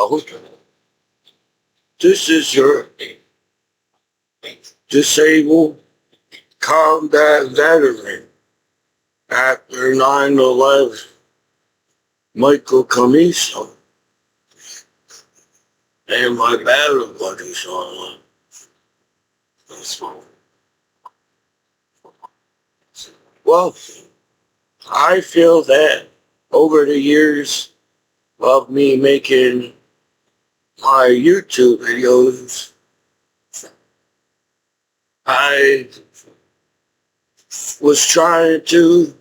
Hello, this is your disabled combat veteran after 9/11, Michael Commiso, and my battle buddies online. Well, I feel that over the years of me making my YouTube videos, I was trying to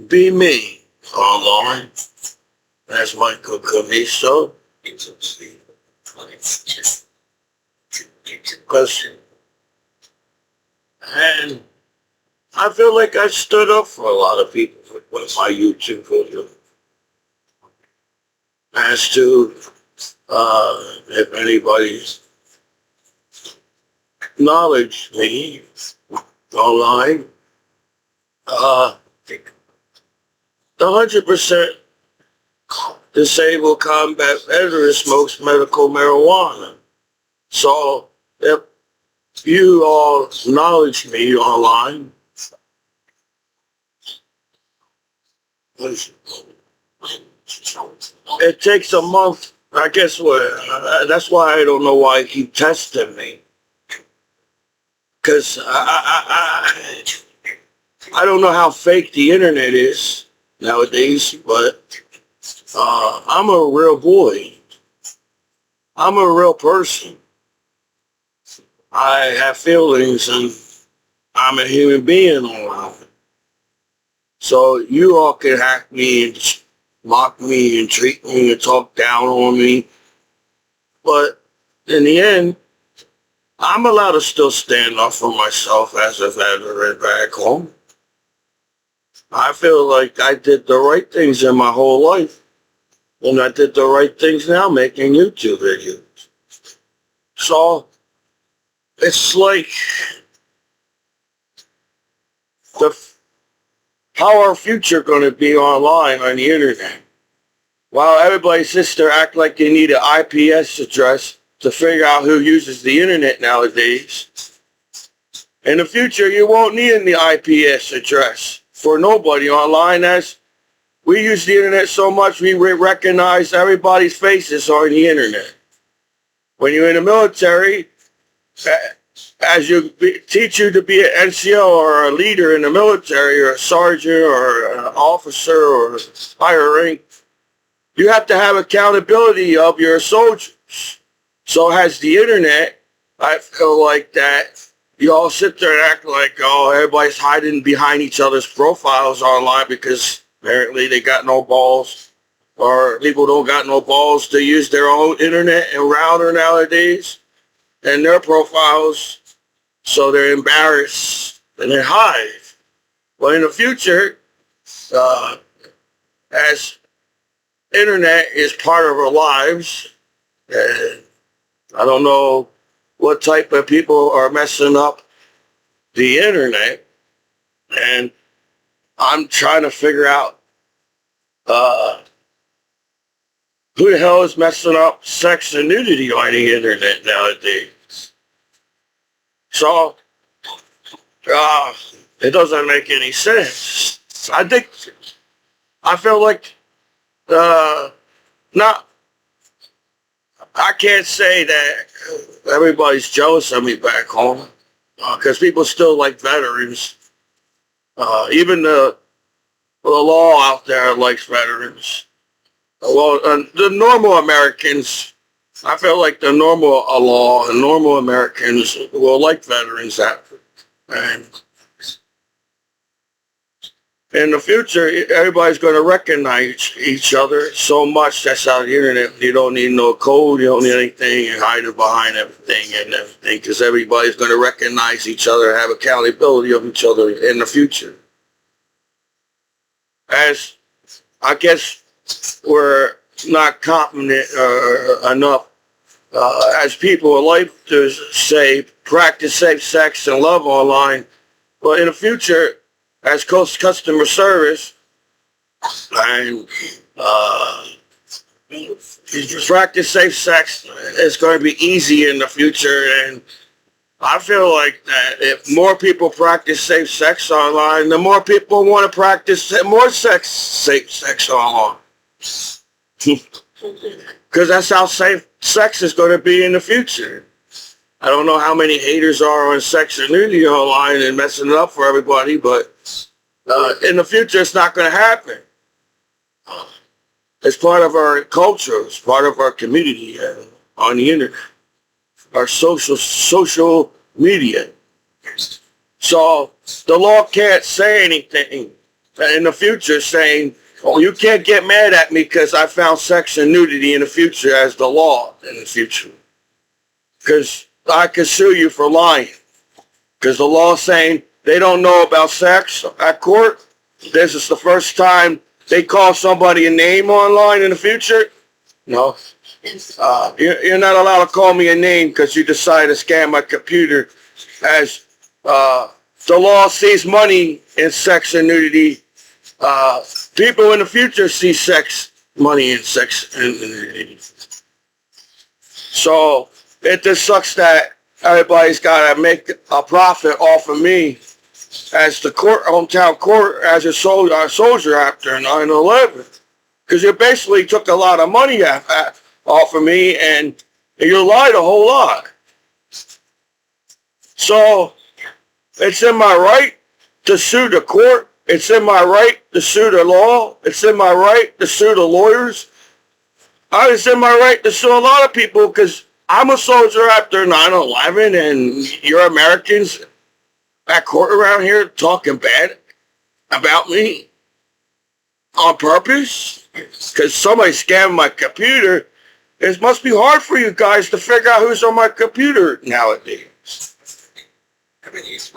be me online as Michael Commiso. And I feel like I stood up for a lot of people with my YouTube video. As to if anybody's acknowledged me online, the 100% disabled combat veteran smokes medical marijuana. So if you all acknowledge me online, it takes a month. I guess what? That's why I don't know why I keep testing me. Because I don't know how fake the internet is nowadays, but I'm a real boy. I'm a real person. I have feelings and I'm a human being online. So you all can hack me and mock me and treat me and talk down on me. But in the end, I'm allowed to still stand up for myself as a veteran back home. I feel like I did the right things in my whole life. And I did the right things now making YouTube videos. So it's like how our future going to be online on the internet. While everybody's sister act like they need an IPS address to figure out who uses the internet nowadays. In the future, you won't need an IPS address for nobody online, as we use the internet so much we recognize everybody's faces on the internet. When you're in the military, as teach you to be an NCO or a leader in the military or a sergeant or an officer or higher rank, you have to have accountability of your soldiers. So has the internet. I feel like that you all sit there and act like, oh, everybody's hiding behind each other's profiles online because apparently they got no balls, or people don't got no balls to use their own internet and router nowadays and their profiles. So they're embarrassed and they hide. Well, in the future, as internet is part of our lives, and I don't know what type of people are messing up the internet, and I'm trying to figure out who the hell is messing up sex and nudity on the internet nowadays. So it doesn't make any sense. I feel like not. I can't say that everybody's jealous of me back home, because people still like veterans. Even the law out there likes veterans. Well, the normal Americans, I feel like the normal law and normal Americans will like veterans. And in the future, everybody's going to recognize each other so much. That's how the internet, you don't need no code, you don't need anything, and hiding behind everything, because everybody's going to recognize each other and have accountability of each other in the future. As I guess we're not confident enough as people would like to say, practice safe sex and love online, but in the future, as customer service and practice safe sex is going to be easy in the future, and I feel like that if more people practice safe sex online, the more people want to practice more safe sex online. Because that's how safe sex is going to be in the future. I don't know how many haters are on sex and nudity online and messing it up for everybody, but in the future, it's not going to happen. It's part of our culture. It's part of our community on the internet, our social media. So the law can't say anything in the future saying, "Oh, you can't get mad at me because I found sex and nudity in the future as the law in the future." Because I could sue you for lying. Because the law is saying they don't know about sex at court. This is the first time they call somebody a name online in the future. No. You're not allowed to call me a name because you decided to scan my computer, as the law sees money in sex and nudity. People in the future see money in sex and nudity. So it just sucks that everybody's got to make a profit off of me as the hometown court, as a soldier after 9/11. Because you basically took a lot of money off of me, and you lied a whole lot. So it's in my right to sue the court. It's in my right to sue the law. It's in my right to sue the lawyers. It's in my right to sue a lot of people because I'm a soldier after 9/11, and you're Americans at court around here talking bad about me on purpose because somebody scammed my computer. It must be hard for you guys to figure out who's on my computer nowadays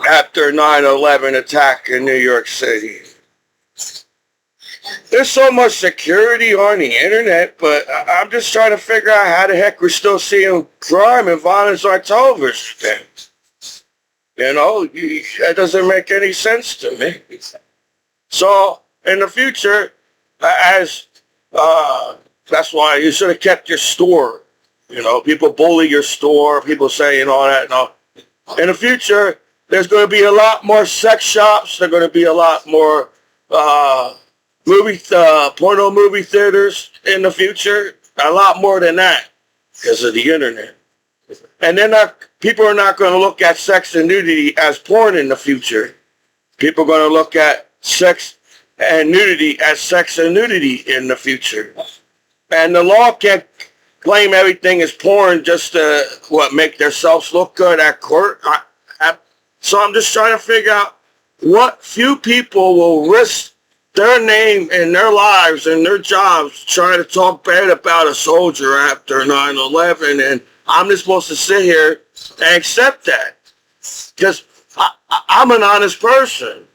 after 9/11 attack in New York City. There's so much security on the internet, but I'm just trying to figure out how the heck we're still seeing crime and violence on television. You know, that doesn't make any sense to me. So in the future, that's why you should have kept your store. You know, people bully your store, people say and all that. No. In the future, there's going to be a lot more sex shops. There's going to be a lot more porno movie theaters in the future. A lot more than that because of the internet. And people are not going to look at sex and nudity as porn in the future. People are going to look at sex and nudity as sex and nudity in the future. And the law can't claim everything as porn just to make themselves look good at court. So I'm just trying to figure out what few people will risk their name and their lives and their jobs trying to talk bad about a soldier after 9/11, and I'm just supposed to sit here and accept that because I'm an honest person.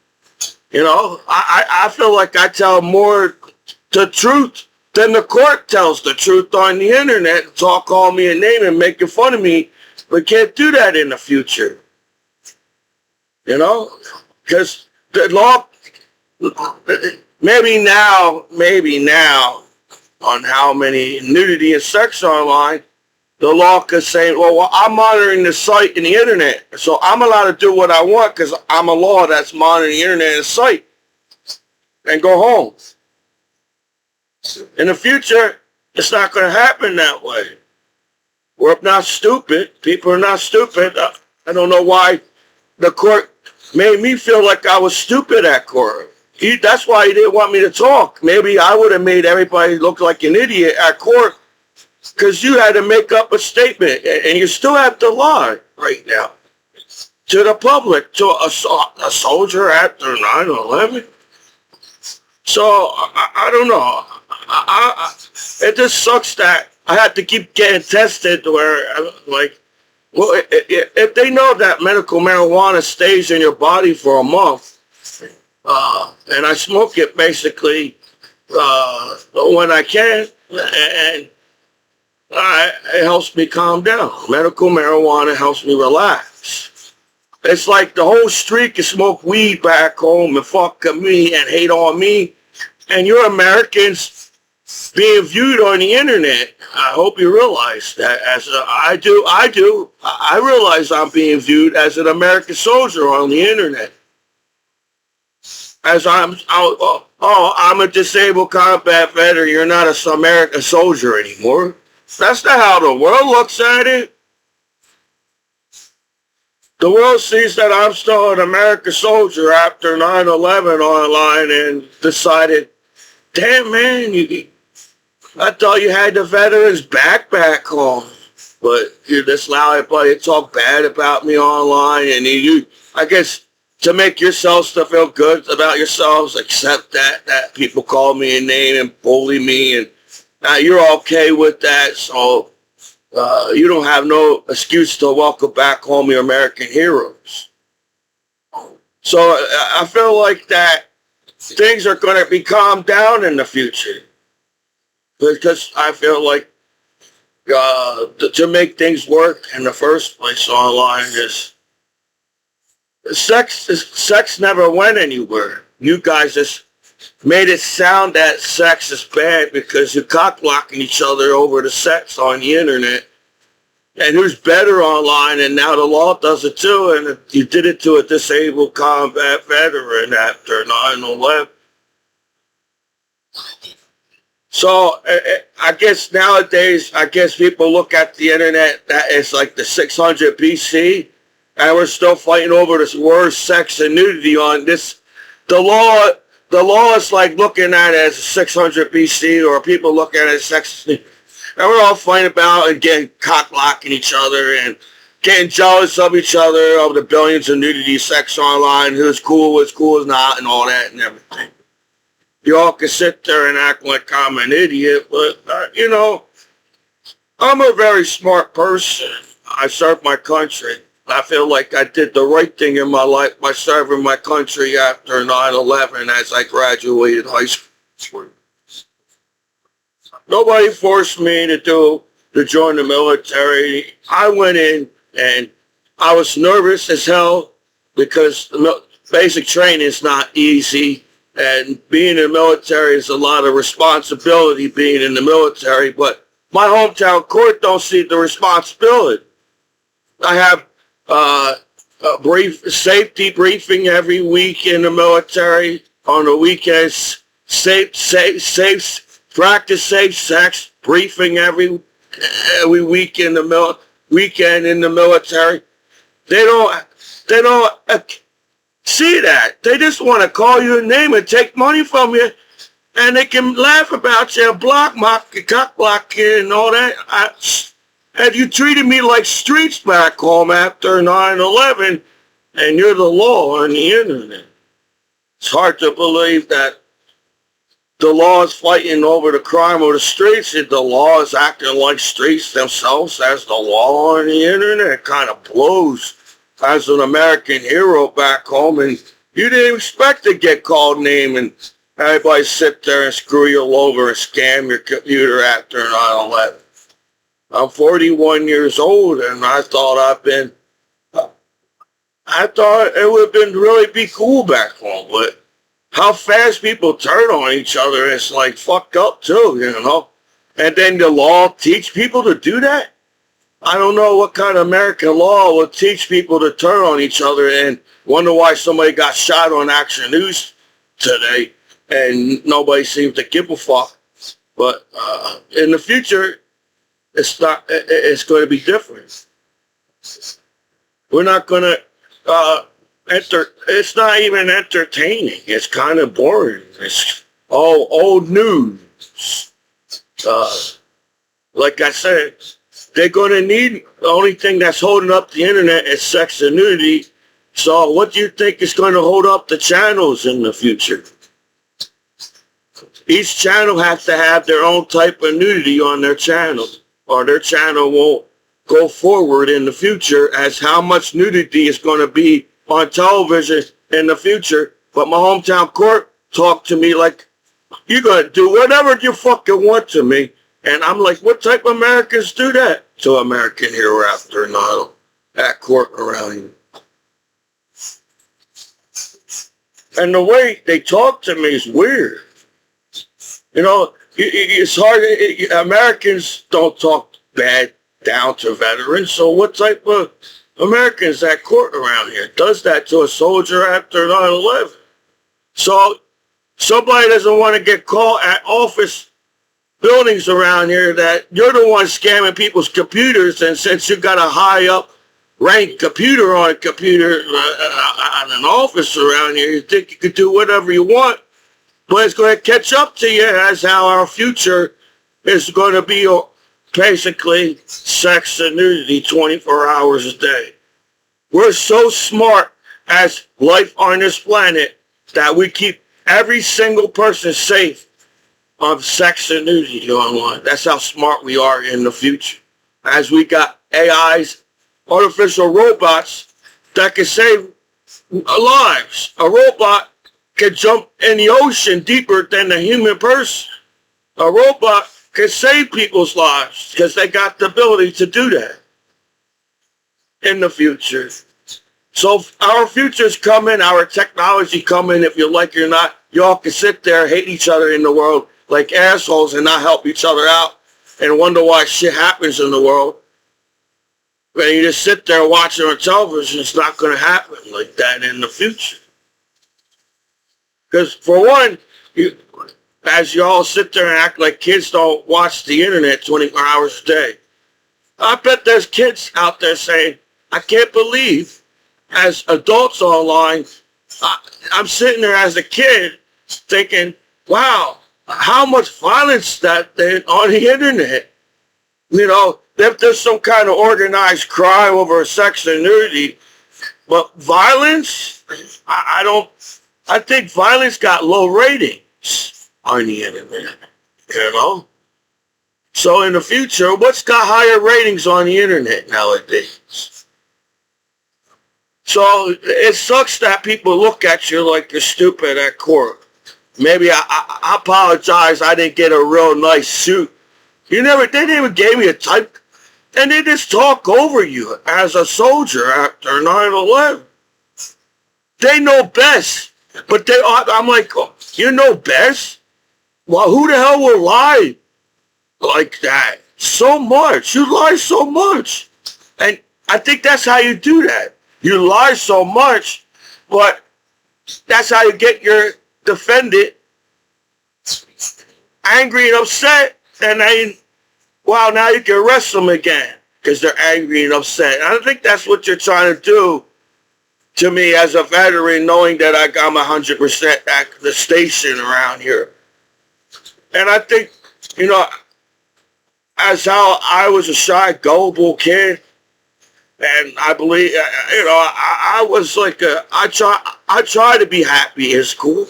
You know, I feel like I tell more the truth than the court tells the truth on the internet. It's all calling me a name and making fun of me. We can't do that in the future. You know, because the law, maybe now on how many nudity and sex online, the law could say, well, I'm monitoring the site and the internet, so I'm allowed to do what I want because I'm a law that's monitoring the internet and the site, and go home. In the future, it's not going to happen that way. We're not stupid. People are not stupid. I don't know why the court made me feel like I was stupid at court. That's why he didn't want me to talk. Maybe I would have made everybody look like an idiot at court because you had to make up a statement, and you still have to lie right now to the public, to a soldier after 9/11. So I don't know. It just sucks that I had to keep getting tested where, like, well, if they know that medical marijuana stays in your body for a month, and I smoke it basically when I can, and it helps me calm down. Medical marijuana helps me relax. It's like the whole street can smoke weed back home and fuck me and hate on me, and you're Americans being viewed on the internet. I hope you realize that. I realize I'm being viewed as an American soldier on the internet. As I'm a disabled combat veteran. You're not an American soldier anymore. That's not how the world looks at it. The world sees that I'm still an American soldier after 9/11 online and decided, damn man, I thought you had the veterans back home. But you just allow everybody to talk bad about me online, and I guess, to make yourselves to feel good about yourselves, accept that people call me a name and bully me, and you're okay with that, so you don't have no excuse to welcome back home your American heroes. So I feel like that things are going to be calmed down in the future, because I feel like to make things work in the first place online is sex never went anywhere. You guys just made it sound that sex is bad because you're cock-blocking each other over the sex on the internet. And who's better online, and now the law does it too, and you did it to a disabled combat veteran after 9/11. So I guess nowadays, people look at the internet that it's like the 600 BC, and we're still fighting over this word sex and nudity on this. The law is like looking at it as 600 BC, or people look at it as sex, and we're all fighting about and getting cock-blocking each other and getting jealous of each other over the billions of nudity sex online, who's cool is not, and all that and everything. You all can sit there and act like I'm an idiot, but, I'm a very smart person. I serve my country. I feel like I did the right thing in my life by serving my country after 9/11 as I graduated high school. Nobody forced me to join the military. I went in and I was nervous as hell because basic training is not easy. And being in the military is a lot of responsibility being in the military, but my hometown court don't see the responsibility. I have a safety briefing every week in the military. On the weekends, practice safe sex briefing every week in the weekend in the military. They don't see that. They just want to call you a name and take money from you, and they can laugh about you and cock block you and all that. Have you treated me like streets back home after 9/11, and you're the law on the internet? It's hard to believe that the law is fighting over the crime of the streets, and the law is acting like streets themselves as the law on the internet. It kind of blows. As an American hero back home, and you didn't expect to get called name, and everybody sit there and screw you all over and scam your computer after 9/11. I'm 41 years old, and I thought it would have been really be cool back home, but how fast people turn on each other is like fucked up too, And then the law teach people to do that? I don't know what kind of American law would teach people to turn on each other and wonder why somebody got shot on Action News today and nobody seems to give a fuck. But in the future, it's going to be different. We're not going to it's not even entertaining. It's kind of boring. It's all old news. Like I said, they're going to need, the only thing that's holding up the internet is sex and nudity. So what do you think is going to hold up the channels in the future? Each channel has to have their own type of nudity on their channel, or their channel won't go forward in the future as how much nudity is going to be on television in the future. But my hometown court talked to me like, you're going to do whatever you fucking want to me. And I'm like, what type of Americans do that to American hero after that court around you? And the way they talk to me is weird. It's hard. Americans don't talk bad down to veterans. So what type of Americans that court around here does that to a soldier after 9/11? So somebody doesn't want to get caught at office buildings around here that you're the one scamming people's computers, and since you got a high up ranked computer on on an office around here, you think you could do whatever you want, but it's going to catch up to you. As how our future is going to be basically sex and nudity 24 hours a day. We're so smart as life on this planet that we keep every single person safe of sex and nudity online. That's how smart we are in the future. As we got AIs, artificial robots that can save lives. A robot can jump in the ocean deeper than the human person. A robot can save people's lives because they got the ability to do that in the future. So our future's coming, our technology coming, if you like it or not. Y'all can sit there, hate each other in the world like assholes and not help each other out and wonder why shit happens in the world. When you just sit there watching on television, it's not going to happen like that in the future. Because for one, as you all sit there and act like kids don't watch the internet 24 hours a day, I bet there's kids out there saying, I can't believe as adults online, I'm sitting there as a kid thinking, wow, how much violence that there on the internet. You know, if there's some kind of organized crime over sex and nudity, but violence, I think violence got low ratings on the internet, you know? So in the future, what's got higher ratings on the internet nowadays? So it sucks that people look at you like you're stupid at court. Maybe I apologize, I didn't get a real nice suit. They didn't even give me a type, and they just talk over you as a soldier after 9/11. They know best, but I'm like, oh, you know best? Well, who the hell will lie like that? So much. You lie so much. And I think that's how you do that. You lie so much, but that's how you get your defendant angry and upset, and then, well, now you can arrest them again because they're angry and upset. And I think that's what you're trying to do to me as a veteran, knowing that I'm 100% at the station around here. And I think, you know, as how I was a shy, gullible kid, and I believe, you know, I was like I try to be happy in school.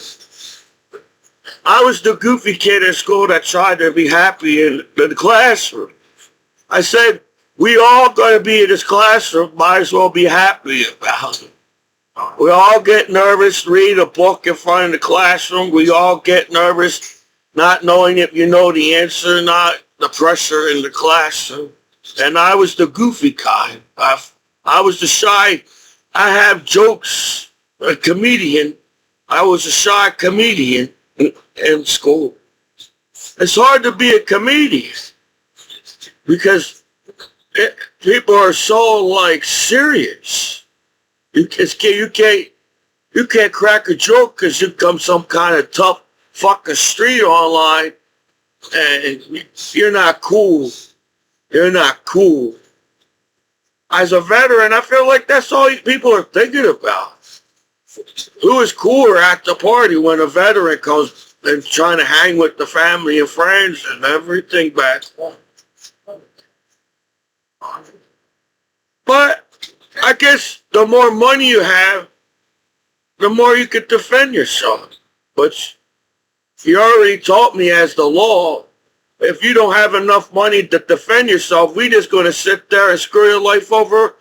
I was the goofy kid in school that tried to be happy in the classroom. I said, we all going to be in this classroom, might as well be happy about it. We all get nervous, read a book in front of the classroom. We all get nervous, not knowing if you know the answer or not, the pressure in the classroom. And I was the goofy kind. I was the shy. I have jokes, a comedian. I was a shy comedian in school. It's hard to be a comedian because people are so like serious. You can't crack a joke because you come some kind of tough fucking street online, and you're not cool. You're not cool. As a veteran, I feel like that's all people are thinking about. Who is cooler at the party when a veteran comes and trying to hang with the family and friends and everything back home? But I guess the more money you have, the more you can defend yourself. But you already taught me as the law, if you don't have enough money to defend yourself, we just going to sit there and screw your life over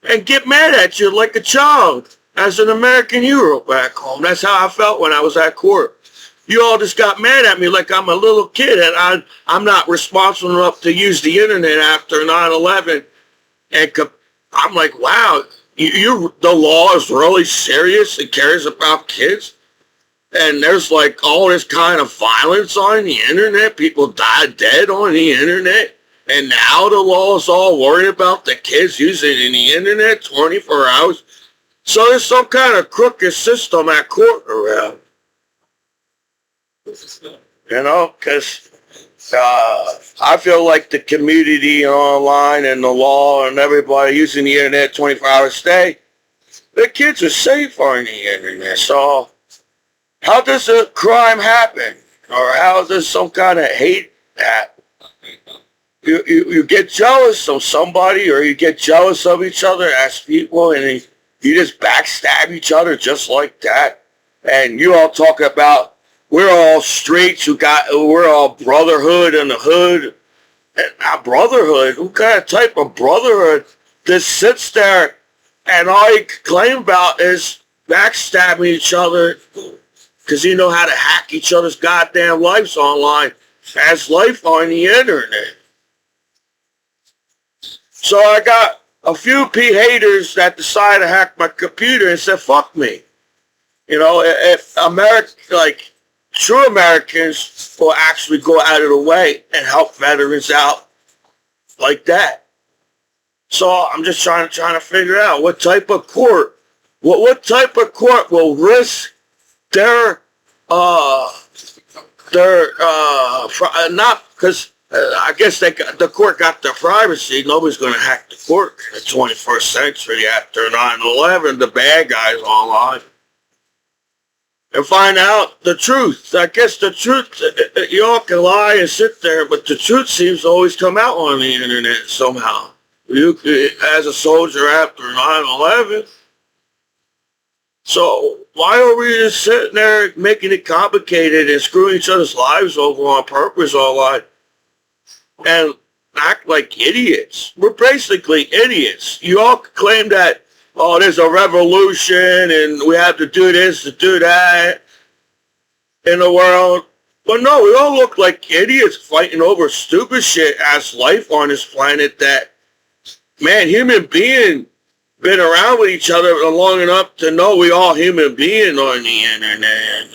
and get mad at you like a child as an American hero back home. That's how I felt when I was at court. You all just got mad at me like I'm a little kid and I'm not responsible enough to use the internet after 9/11. And I'm like, wow, the law is really serious and cares about kids? and there's like all this kind of violence on the internet. People die dead on the internet. And now the law is all worried about the kids using the internet 24 hours. So there's some kind of crooked system at court around. You know, because I feel like the community online and the law and everybody using the internet 24 hours a day, the kids are safe on the internet. So how does a crime happen? Or how does some kind of hate happen? You get jealous of somebody, or you get jealous of each other as people, and you just backstab each other just like that. And you all talk about we're all streets, we're all brotherhood in the hood. And not brotherhood. What kind of type of brotherhood that sits there and all you claim about is backstabbing each other because you know how to hack each other's goddamn lives online as life on the internet. So I got a few haters that decided to hack my computer and said, fuck me. You know, if like true Americans will actually go out of the way and help veterans out like that. So I'm just trying to figure out what type of court, what type of court will risk their not, because I guess the court got their privacy. Nobody's going to hack the court in the 21st century after 9/11, the bad guys online. And find out the truth. I guess the truth, you all can lie and sit there, but the truth seems to always come out on the internet somehow. You, as a soldier after 9/11. So why are we just sitting there making it complicated and screwing each other's lives over on purpose online? And act like idiots. We're basically idiots. You all claim that, oh, there's a revolution and we have to do this to do that in the world. But no, we all look like idiots fighting over stupid shit as life on this planet that, man, human being been around with each other long enough to know we all human being on the internet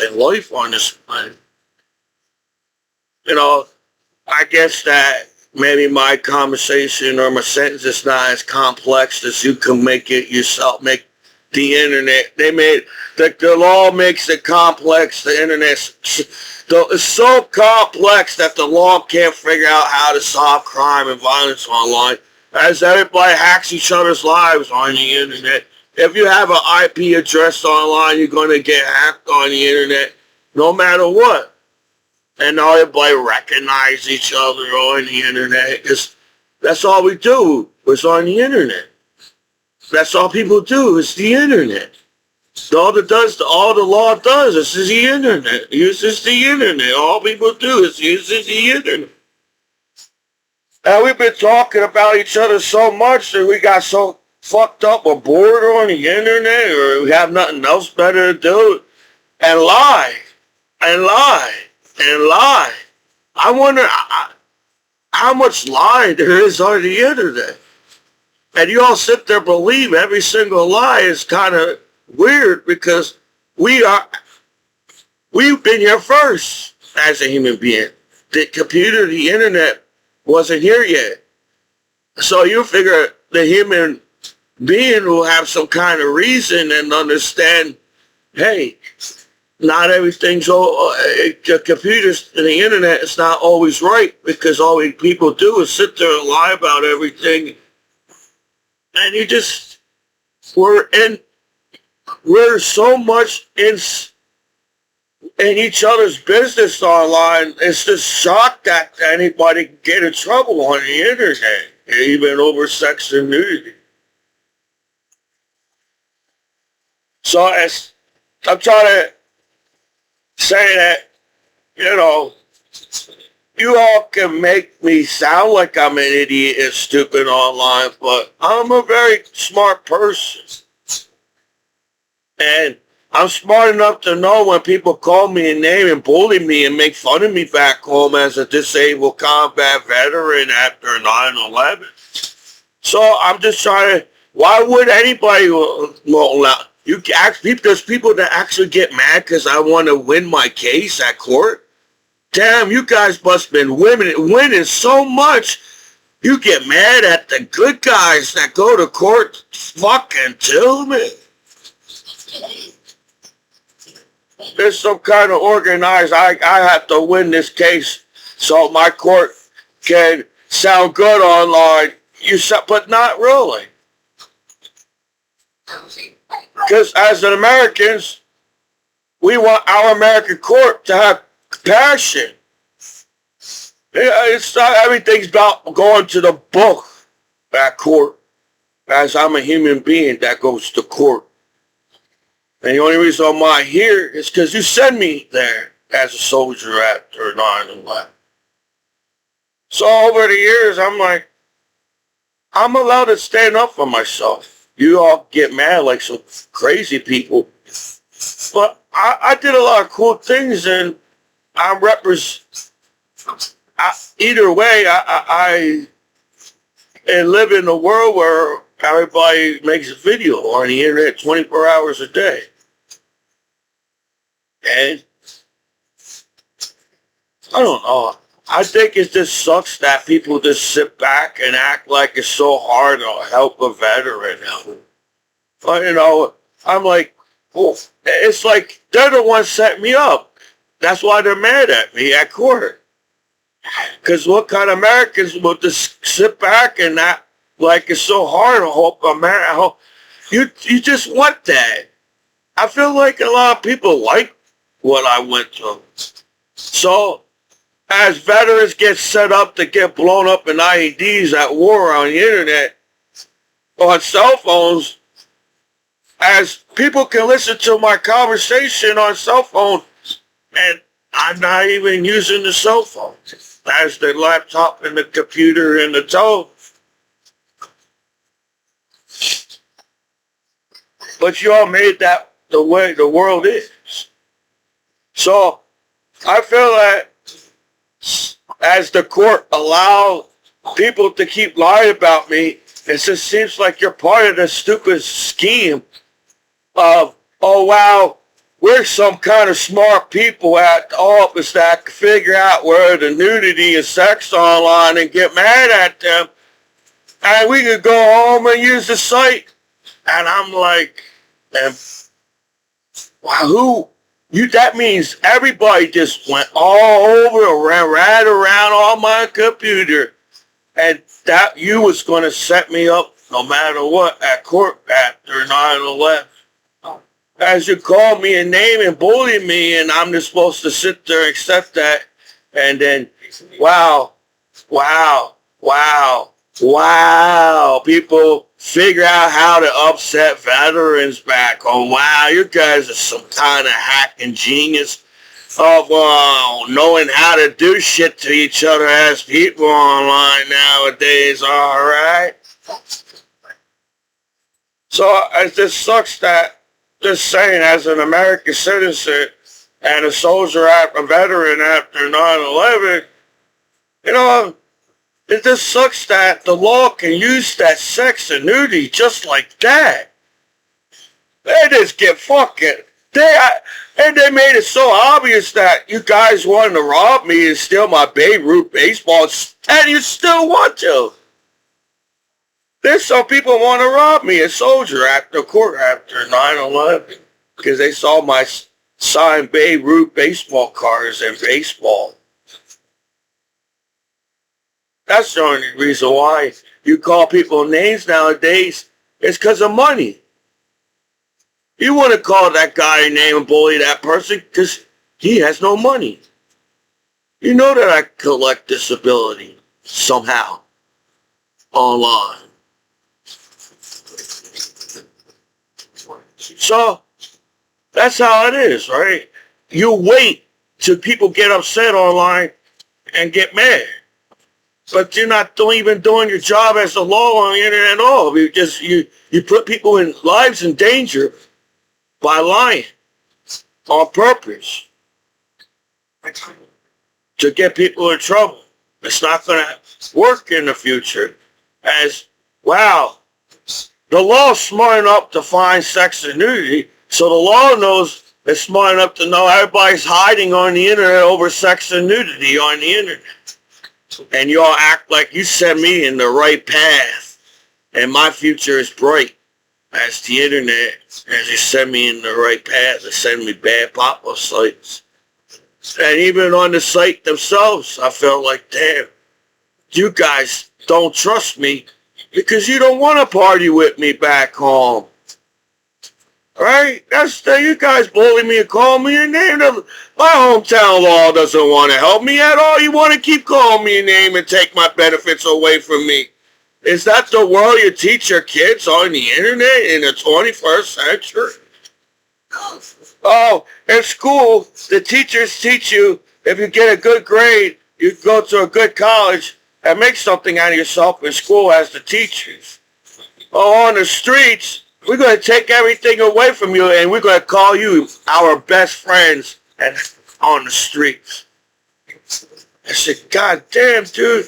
and life on this planet. You know, I guess that maybe my conversation or my sentence is not as complex as you can make it yourself, make the internet. They made, the law makes it complex. The internet is so complex that the law can't figure out how to solve crime and violence online. As everybody hacks each other's lives on the internet. If you have an IP address online, you're going to get hacked on the internet no matter what. And everybody recognize each other on the internet because that's all we do is on the internet. That's all people do is the internet. All the law does is the internet. Uses the internet. All people do is uses the internet. And we've been talking about each other so much that we got so fucked up or bored on the internet, or we have nothing else better to do and lie and lie. And lie. I wonder how much lie there is on the internet. And you all sit there believe every single lie is kind of weird because we've been here first as a human being. The computer, the internet wasn't here yet. So you figure the human being will have some kind of reason and understand, hey, not everything's the computers and the internet is not always right because all we people do is sit there and lie about everything. And we're so much in each other's business online. It's just shocked that anybody can get in trouble on the internet, even over sex and nudity. So I'm trying to say that, you know, you all can make me sound like I'm an idiot and stupid online, but I'm a very smart person. And I'm smart enough to know when people call me a name and bully me and make fun of me back home as a disabled combat veteran after 9/11. So I'm just trying to, why would anybody There's people that actually get mad because I want to win my case at court. Damn, you guys must have been winning so much. You get mad at the good guys that go to court. Fucking tell me. There's some kind of organized, I have to win this case so my court can sound good online. But not really. Because as an Americans, we want our American court to have passion. It's not everything's about going to the book at court, as I'm a human being that goes to court. And the only reason I'm here is because you send me there as a soldier after 9/11. So over the years, I'm like, I'm allowed to stand up for myself. You all get mad like some crazy people. But I did a lot of cool things, and I either way, I live in a world where everybody makes a video on the internet 24 hours a day. And I don't know. I think it just sucks that people just sit back and act like it's so hard to help a veteran. But, you know, I'm like, oh, it's like they're the ones setting me up. That's why they're mad at me at court. Because what kind of Americans will just sit back and act like it's so hard to help America? You just want that. I feel like a lot of people like what I went through. So, as veterans get set up to get blown up in IEDs at war on the internet, on cell phones, as people can listen to my conversation on cell phone, and I'm not even using the cell phone. As the laptop and the computer and the telephone. But you all made that the way the world is. So, I feel that as the court allowed people to keep lying about me, it just seems like you're part of the stupid scheme of, oh wow, we're some kind of smart people at the office that can figure out where the nudity and sex online and get mad at them. And we could go home and use the site. And I'm like, wow, that means everybody just went all over, ran around on my computer. And that you was going to set me up no matter what at court after 9/11. As you call me a name and bully me, and I'm just supposed to sit there and accept that. And then, wow, people figure out how to upset veterans back. Oh, wow, you guys are some kind of hacking genius of knowing how to do shit to each other as people online nowadays, all right? So it just sucks that, just saying, as an American citizen and a soldier, a veteran after 9/11, you know, it just sucks that the law can use that sex and nudity just like that. They just get fucking, and they made it so obvious that you guys wanted to rob me and steal my Babe Ruth baseball, and you still want to. There's some people want to rob me, a soldier, after court after 9/11, because they saw my signed Babe Ruth baseball cards in baseball. That's the only reason why you call people names nowadays. It's because of money. You want to call that guy a name and bully that person because he has no money. You know that I collect disability somehow online. So, that's how it is, right? You wait till people get upset online and get mad. But you're not even doing your job as a law on the internet at all. You put people in lives in danger by lying on purpose to get people in trouble. It's not going to work in the future. As, wow, the law's smart enough to find sex and nudity, so the law knows it's smart enough to know everybody's hiding on the internet over sex and nudity on the internet. And y'all act like you set me in the right path, and my future is bright as the internet, as you send me in the right path to send me bad pop-up sites. And even on the site themselves, I felt like, damn, you guys don't trust me because you don't want to party with me back home. Right? You guys bully me and call me a name. My hometown law doesn't want to help me at all. You want to keep calling me a name and take my benefits away from me. Is that the world you teach your kids on the internet in the 21st century? Oh, in school, the teachers teach you if you get a good grade, you go to a good college and make something out of yourself in school as the teachers. Oh, on the streets, we're going to take everything away from you and we're going to call you our best friends and on the streets. I said, God damn, dude.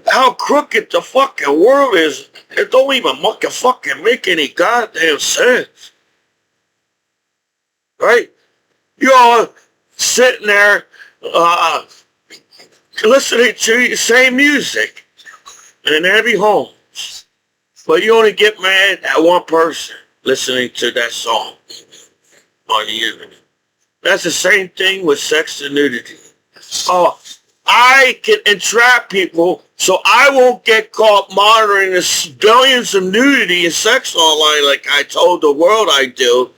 How crooked the fucking world is. It don't even fucking make any goddamn sense. Right? You all sitting there listening to the same music in every home. But you only get mad at one person listening to that song on the internet. That's the same thing with sex and nudity. Oh, I can entrap people so I won't get caught monitoring the billions of nudity and sex online like I told the world I do.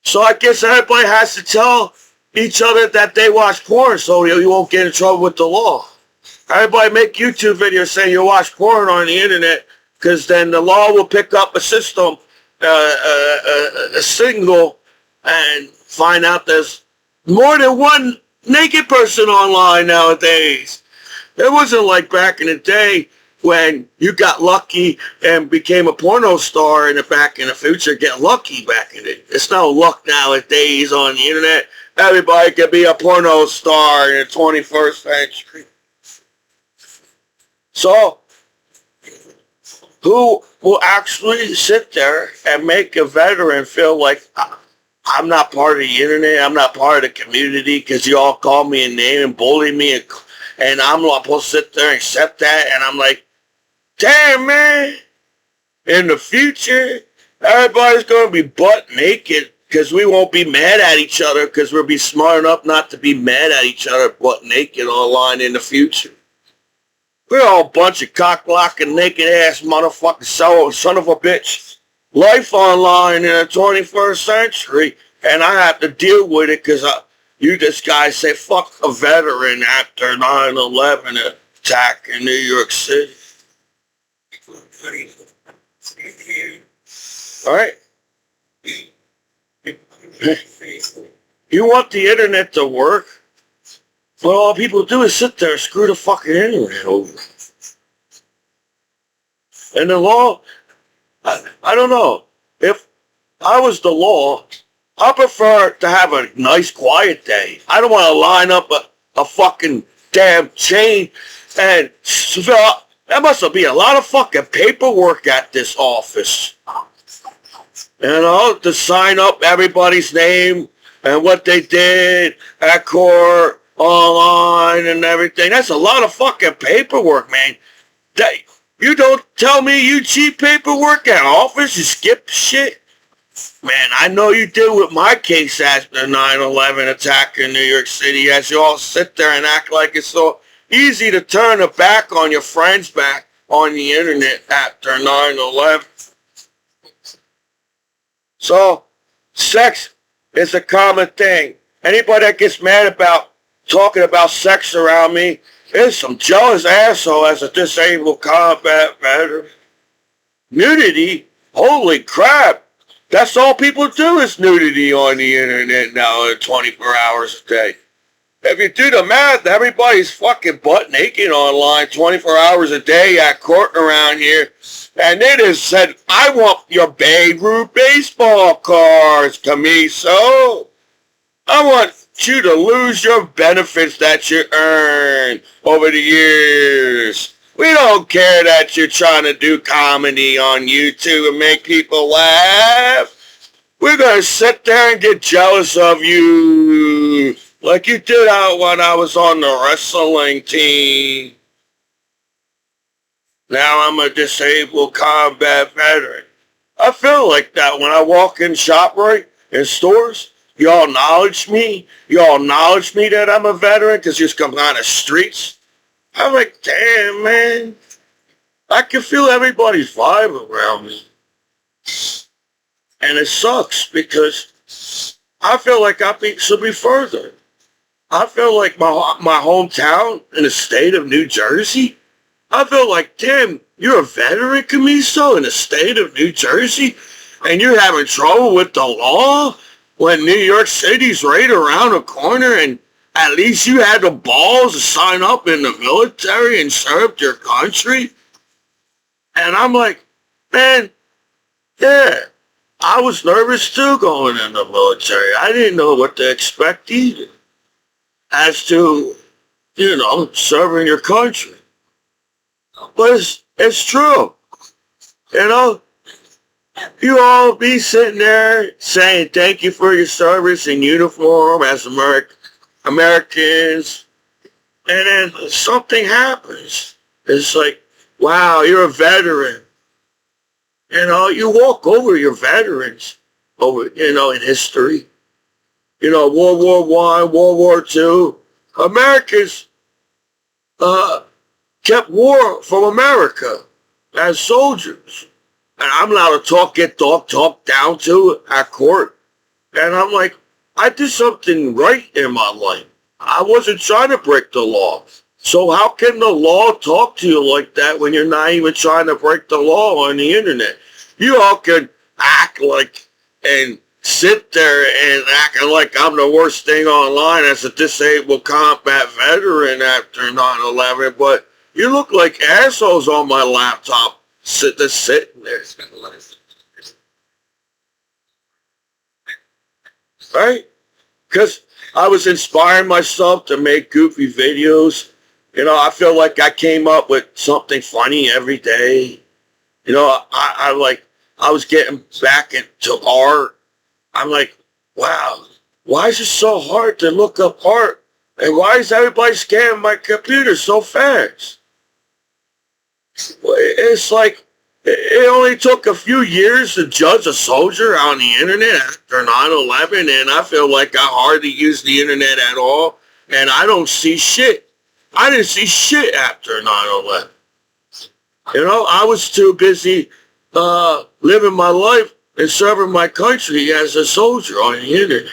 So I guess everybody has to tell each other that they watch porn so you won't get in trouble with the law. Everybody make YouTube videos saying you watch porn on the internet because then the law will pick up a system, a signal, and find out there's more than one naked person online nowadays. It wasn't like back in the day when you got lucky and became a porno star in the future. Get lucky back in it. It's no luck nowadays on the internet. Everybody can be a porno star in the 21st century. So, who will actually sit there and make a veteran feel like I'm not part of the internet, I'm not part of the community because you all call me a name and bully me and I'm not supposed to sit there and accept that, and I'm like, damn, man, in the future, everybody's going to be butt naked because we won't be mad at each other because we'll be smart enough not to be mad at each other butt naked online in the future. We're all a bunch of cock-blocking, naked-ass motherfucking son of a bitch. Life online in the 21st century, and I have to deal with it because you just guys say fuck a veteran after 9/11 attack in New York City. Alright? You want the internet to work? Well, all people do is sit there and screw the fucking internet over. And the law, I don't know. If I was the law, I prefer to have a nice quiet day. I don't want to line up a fucking damn chain and fill out. There must be a lot of fucking paperwork at this office. You know, to sign up everybody's name and what they did at court, online and everything. That's a lot of fucking paperwork, man. You don't tell me you cheat paperwork at office, you skip shit. Man, I know you did with my case after the 9/11 attack in New York City, as you all sit there and act like it's so easy to turn a back on your friends back on the internet after 9/11. So, sex is a common thing. Anybody that gets mad about talking about sex around me is some jealous asshole as a disabled combat veteran. Nudity? Holy crap. That's all people do is nudity on the internet now 24 hours a day. If you do the math, everybody's fucking butt naked online 24 hours a day at court around here. And they just said, I want your Babe Ruth baseball cards, Commiso. I want you to lose your benefits that you earned over the years. We don't care that you're trying to do comedy on YouTube and make people laugh. We're going to sit there and get jealous of you like you did out when I was on the wrestling team. Now I'm a disabled combat veteran. I feel like that when I walk in ShopRite and stores. Y'all acknowledge me. Y'all acknowledge me that I'm a veteran because you just come out of the streets. I'm like, damn, man. I can feel everybody's vibe around me. And it sucks because I feel like should be further. I feel like my hometown in the state of New Jersey, I feel like, damn, you're a veteran, Commiso, in the state of New Jersey, and you're having trouble with the law when New York City's right around the corner, and at least you had the balls to sign up in the military and serve your country. And I'm like, man, yeah, I was nervous too going in the military. I didn't know what to expect either as to, serving your country. But it's true. You all be sitting there saying thank you for your service in uniform as Americans. And then something happens. It's like, wow, you're a veteran. You walk over your veterans in history. World War I, World War II. Americans kept war from America as soldiers. And I'm allowed to get talked down to at court. And I'm like, I did something right in my life. I wasn't trying to break the law. So how can the law talk to you like that when you're not even trying to break the law on the internet? You all can act like and sit there and act like I'm the worst thing online as a disabled combat veteran after 9/11, but you look like assholes on my laptop sitting there. Right? Because I was inspiring myself to make goofy videos. I feel like I came up with something funny every day. I was getting back into art. I'm like, wow, why is it so hard to look up art? And why is everybody scanning my computer so fast? It's like, it only took a few years to judge a soldier on the internet after 9/11, and I feel like I hardly use the internet at all, and I don't see shit. I didn't see shit after 9/11. I was too busy living my life and serving my country as a soldier on the internet.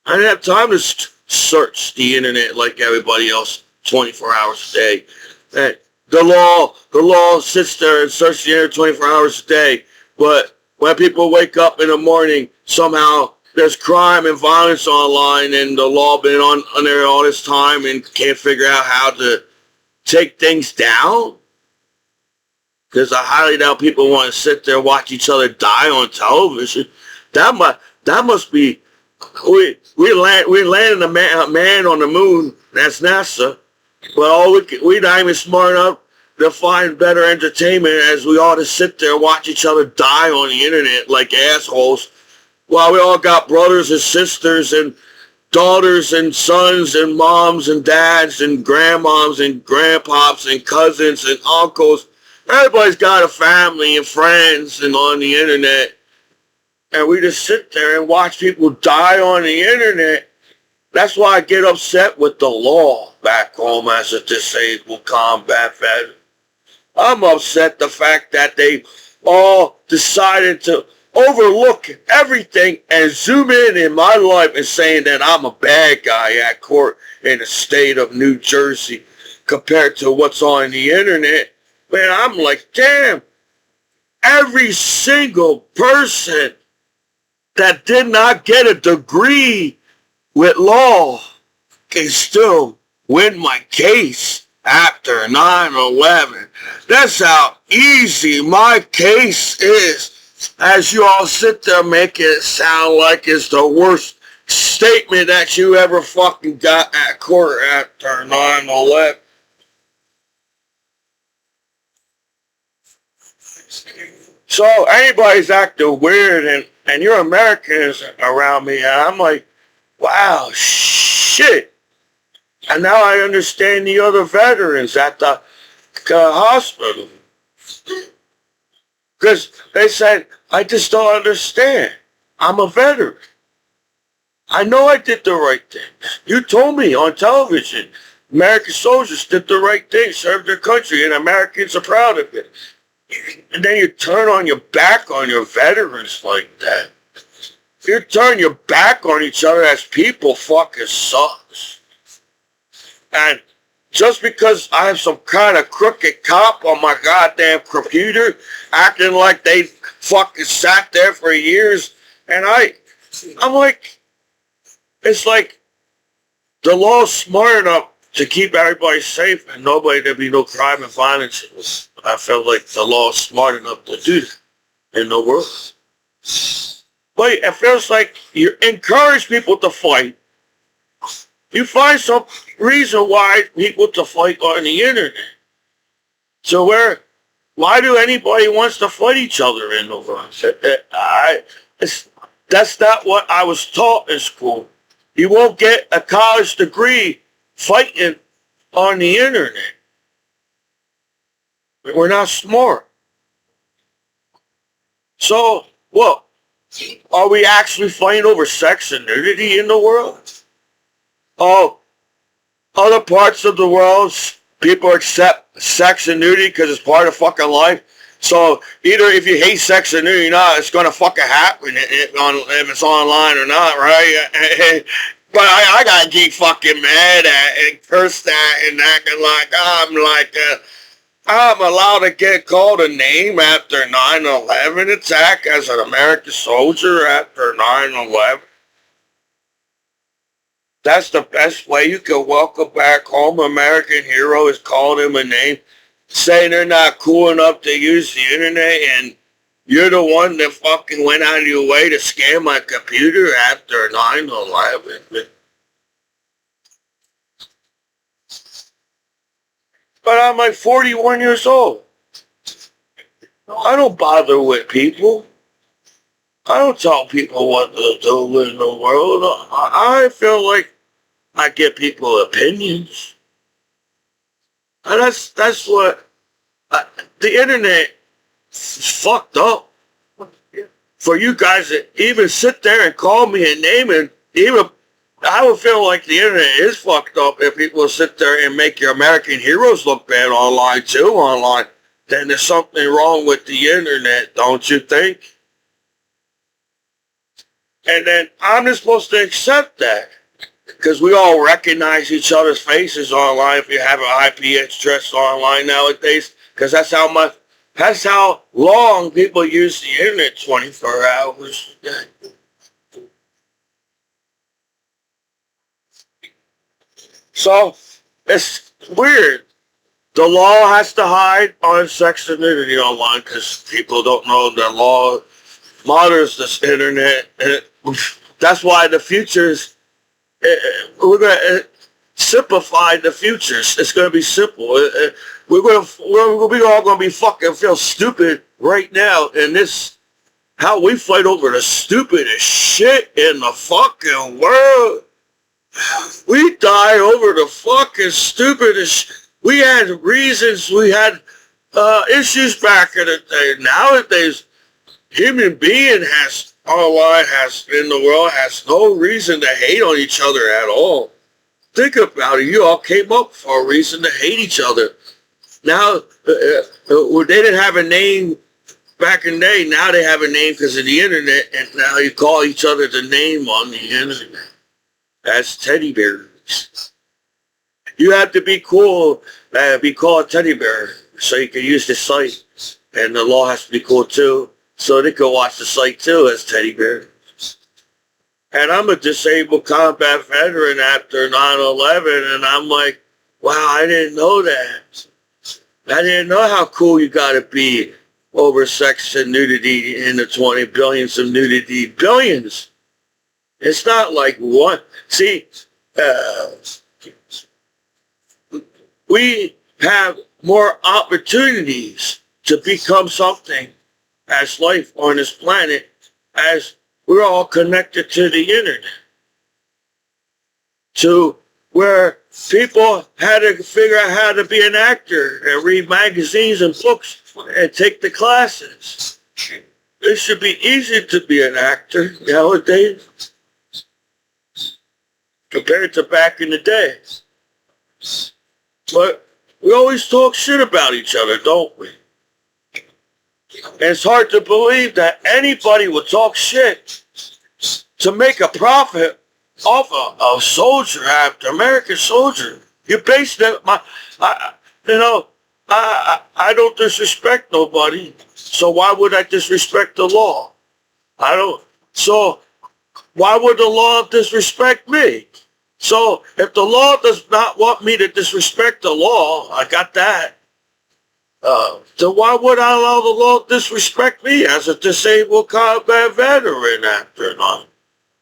I didn't have time to search the internet like everybody else 24 hours a day. And the law sits there and searches the internet 24 hours a day. But when people wake up in the morning, somehow there's crime and violence online, and the law been on there all this time and can't figure out how to take things down. Because I highly doubt people want to sit there and watch each other die on television. That must be, we landed a man on the moon. That's NASA. But we're not even smart enough to find better entertainment as we ought to sit there and watch each other die on the internet like assholes. While we all got brothers and sisters and daughters and sons and moms and dads and grandmoms and grandpops and cousins and uncles. Everybody's got a family and friends and on the internet. And we just sit there and watch people die on the internet. That's why I get upset with the law back home as a disabled combat veteran. I'm upset the fact that they all decided to overlook everything and zoom in my life and saying that I'm a bad guy at court in the state of New Jersey compared to what's on the internet. Man, I'm like, damn, every single person that did not get a degree with law can still win my case after 9/11. That's how easy my case is. As you all sit there making it sound like it's the worst statement that you ever fucking got at court after 9/11. So anybody's acting weird and you're Americans around me, and I'm like, wow, shit. And now I understand the other veterans at the hospital. Because they said, I just don't understand. I'm a veteran. I know I did the right thing. You told me on television, American soldiers did the right thing, served their country, and Americans are proud of it. And then you turn on your back on your veterans like that. If you turn your back on each other as people, fucking sucks. And just because I have some kind of crooked cop on my goddamn computer acting like they fucking sat there for years, and I'm like, it's like the law's smart enough to keep everybody safe and there be no crime and violence. I felt like the law's smart enough to do that in the world. But it feels like you encourage people to fight. You find some reason why people to fight on the internet. So why do anybody wants to fight each other in the world? That's not what I was taught in school. You won't get a college degree fighting on the internet. We're not smart. So, what? Are we actually fighting over sex and nudity in the world? Oh, other parts of the world, people accept sex and nudity because it's part of fucking life. So either if you hate sex and nudity or not, it's going to fucking happen if it's online or not, right? But I got to get fucking mad at and curse at and acting like I'm allowed to get called a name after 9/11 attack as an American soldier after 9/11. That's the best way you can welcome back home American hero is calling him a name, saying they're not cool enough to use the internet, and you're the one that fucking went out of your way to scam my computer after 9/11. But I'm like 41 years old. I don't bother with people. I don't tell people what to do in the world. I feel like I get people opinions. And that's what the internet is fucked up. For you guys to even sit there and call me a name, and even I would feel like the internet is fucked up if people sit there and make your American heroes look bad online too. Then there's something wrong with the internet, don't you think? And then I'm just supposed to accept that. Because we all recognize each other's faces online if you have an IP address online nowadays. Because that's how long people use the internet, 24 hours a day. So it's weird. The law has to hide on sex and nudity online because people don't know the law monitors this internet. And that's why the futures, we're going to simplify the futures. It's going to be simple. We're all going to be fucking feel stupid right now in this, how we fight over the stupidest shit in the fucking world. We die over the fucking stupidest. We had reasons. We had issues back in the day. Nowadays, human being in the world has no reason to hate on each other at all. Think about it. You all came up for a reason to hate each other. Now, they didn't have a name back in the day. Now they have a name because of the internet, and now you call each other the name on the internet. That's teddy bears. You have to be cool, be called teddy bear, so you can use the site. And the law has to be cool too, so they can watch the site too as teddy bear. And I'm a disabled combat veteran after 9/11, and I'm like, wow, I didn't know that. I didn't know how cool you gotta be over sex and nudity in the 20 billions of nudity. Billions. It's not like one. See, we have more opportunities to become something as life on this planet, as we're all connected to the internet. To where people had to figure out how to be an actor and read magazines and books and take the classes. It should be easy to be an actor nowadays compared to back in the day. But we always talk shit about each other, don't we? And it's hard to believe that anybody would talk shit to make a profit off a soldier, after American soldier. You based it, I don't disrespect nobody, so why would I disrespect the law? So why would the law disrespect me? So if the law does not want me to disrespect the law, I got that. So why would I allow the law to disrespect me as a disabled combat veteran after not?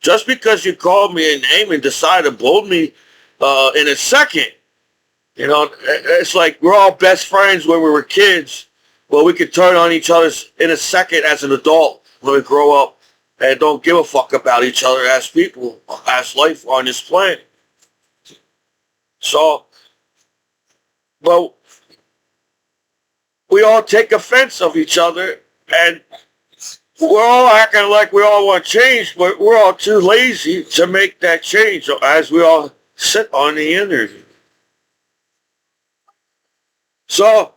Just because you called me a name and decide to bully me in a second, it's like we're all best friends when we were kids. Well, we could turn on each other in a second as an adult when we grow up and don't give a fuck about each other as people, as life on this planet. So, well, we all take offense of each other, and we're all acting like we all want change, but we're all too lazy to make that change as we all sit on the internet. So,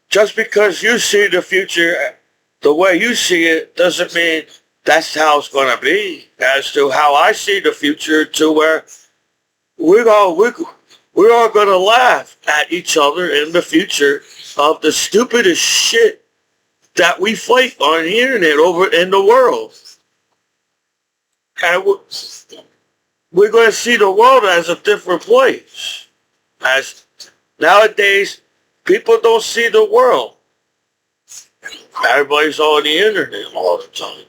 just because you see the future the way you see it doesn't mean that's how it's going to be. As to how I see the future, to where we're all going to laugh at each other in the future of the stupidest shit that we fight on the internet over in the world. And we're going to see the world as a different place. As nowadays, people don't see the world. Everybody's on the internet all the time.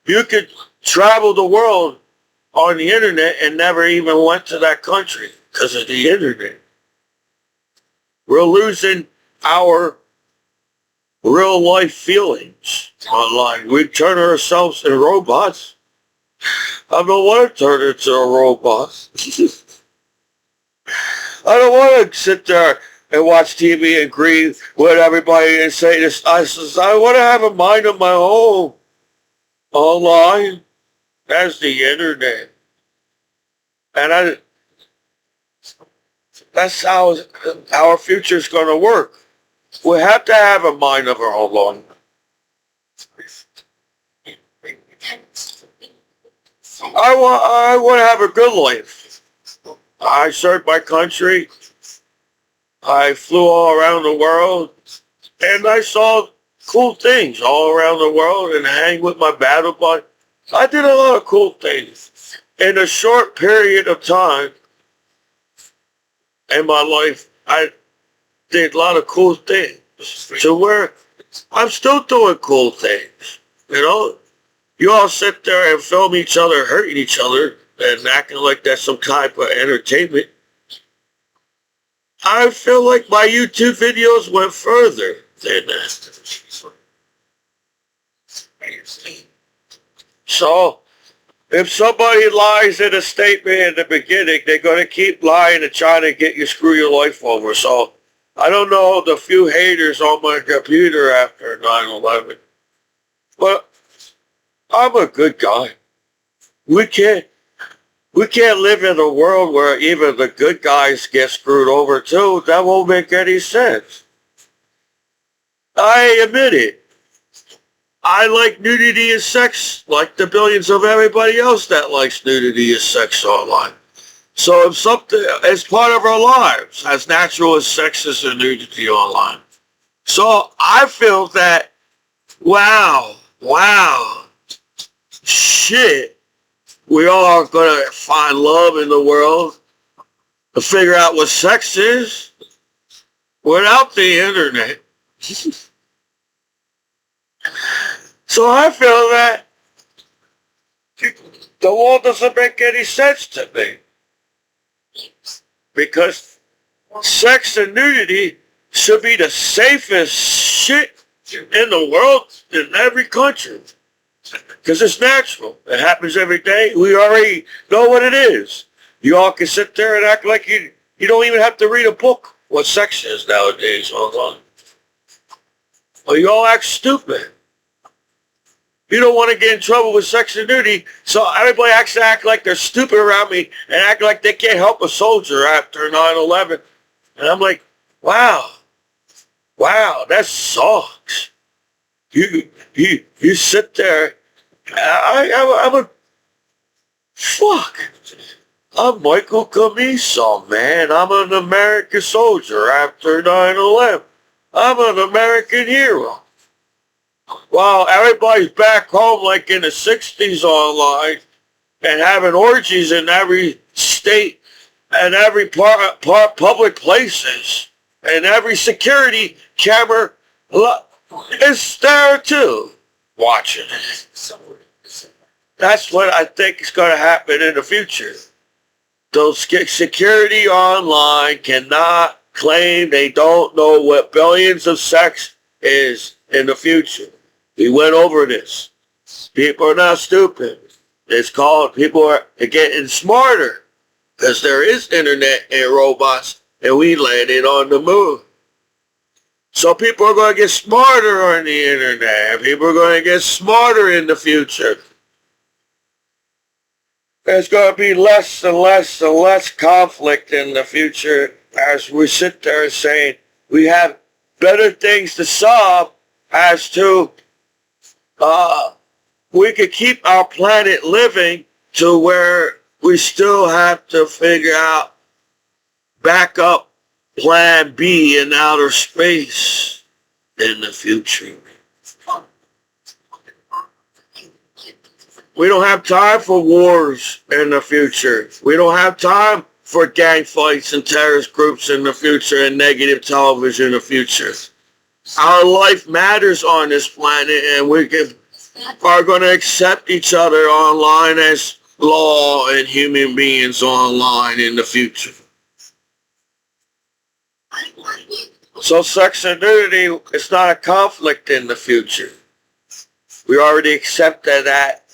You could travel the world on the internet and never even went to that country because of the internet. We're losing our real life feelings online. We turn ourselves into robots. I don't want to turn into a robot. I don't want to sit there and watch TV and agree with everybody and say this. I want to have a mind of my own online. That's the internet. And that's how our future is going to work. We have to have a mind of our own. I want to have a good life. I served my country. I flew all around the world, and I saw cool things all around the world and hang with my battle buddy. I did a lot of cool things. In a short period of time in my life, I did a lot of cool things to where I'm still doing cool things. You all sit there and film each other hurting each other and acting like that's some type of entertainment. I feel like my YouTube videos went further than that. So, if somebody lies in a statement in the beginning, they're going to keep lying and trying to get you, screw your life over. So, I don't know the few haters on my computer after 9/11, but I'm a good guy. We can't live in a world where even the good guys get screwed over too. That won't make any sense. I admit it. I like nudity and sex like the billions of everybody else that likes nudity and sex online. So if something is part of our lives, as natural as sex is and nudity online. So I feel that, wow, shit, we all are going to find love in the world to figure out what sex is without the internet. So I feel that the law doesn't make any sense to me. Because sex and nudity should be the safest shit in the world, in every country. Because it's natural. It happens every day. We already know what it is. You all can sit there and act like you don't even have to read a book what sex is nowadays online. Well, you all act stupid. You don't want to get in trouble with sex and nudity, so everybody acts like they're stupid around me and act like they can't help a soldier after 9/11. And I'm like, wow, that sucks. You sit there. I'm Michael Commiso, man. I'm an American soldier after 9/11. I'm an American hero. While everybody's back home like in the 60s online and having orgies in every state and every public places and every security camera is there too watching it. That's what I think is going to happen in the future. Those security online cannot claim they don't know what billions of sex is in the future. We went over this. People are not stupid. It's called people are getting smarter because there is internet and robots and we landed on the moon. So people are going to get smarter on the internet. People are going to get smarter in the future. There's going to be less and less and less conflict in the future as we sit there saying we have better things to solve as to we could keep our planet living to where we still have to figure out backup plan B in outer space in the future. We don't have time for wars in the future. We don't have time for gang fights and terrorist groups in the future and negative television in the future. Our life matters on this planet and we are going to accept each other online as law and human beings online in the future. So sex and nudity is not a conflict in the future. We already accepted that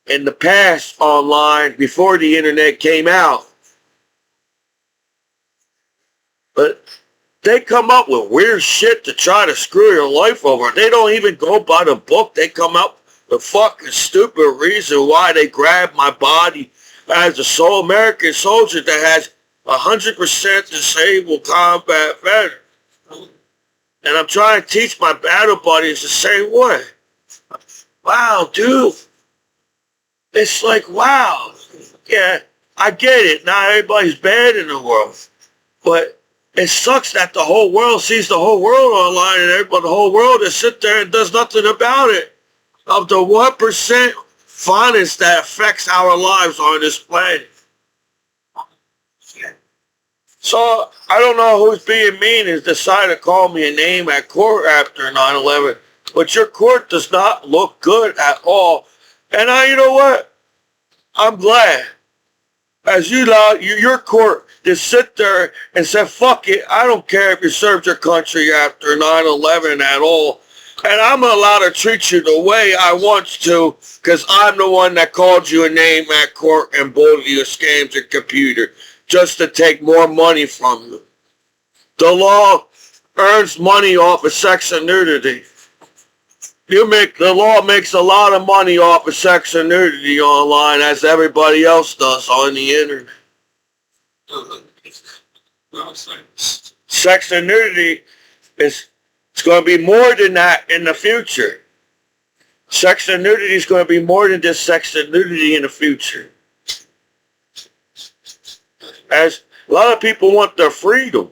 in the past online before the internet came out. But they come up with weird shit to try to screw your life over. They don't even go by the book. They come up with fucking stupid reason why they grab my body as a American soldier that has 100% disabled combat veteran. And I'm trying to teach my battle buddies the same way. Wow, dude. It's like, wow. Yeah, I get it. Not everybody's bad in the world. But it sucks that the whole world sees the whole world online and everybody, the whole world just sit there and does nothing about it. Of the 1% finest that affects our lives on this planet. So, I don't know who's being mean and decided to call me a name at court after 9/11, but your court does not look good at all. And you know what? I'm glad. As you allow your court to sit there and say, fuck it, I don't care if you served your country after 9/11 at all. And I'm allowed to treat you the way I want to because I'm the one that called you a name at court and bullied you, scammed your computer just to take more money from you. The law earns money off of sex and nudity. The law makes a lot of money off of sex and nudity online as everybody else does on the internet. Sex and nudity it's going to be more than that in the future. Sex and nudity is going to be more than just sex and nudity in the future. As a lot of people want their freedom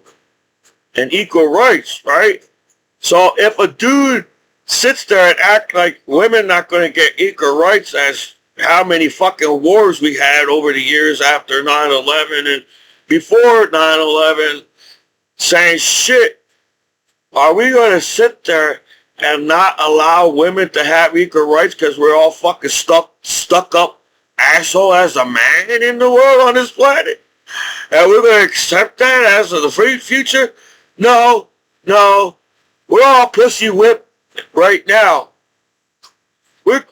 and equal rights, right? So if a dude sits there and act like women not going to get equal rights as how many fucking wars we had over the years after 9/11 and before 9/11 saying shit, are we going to sit there and not allow women to have equal rights because we're all fucking stuck up asshole as a man in the world on this planet? And we're going to accept that as of the free future? No, We're all pussy whipped right now.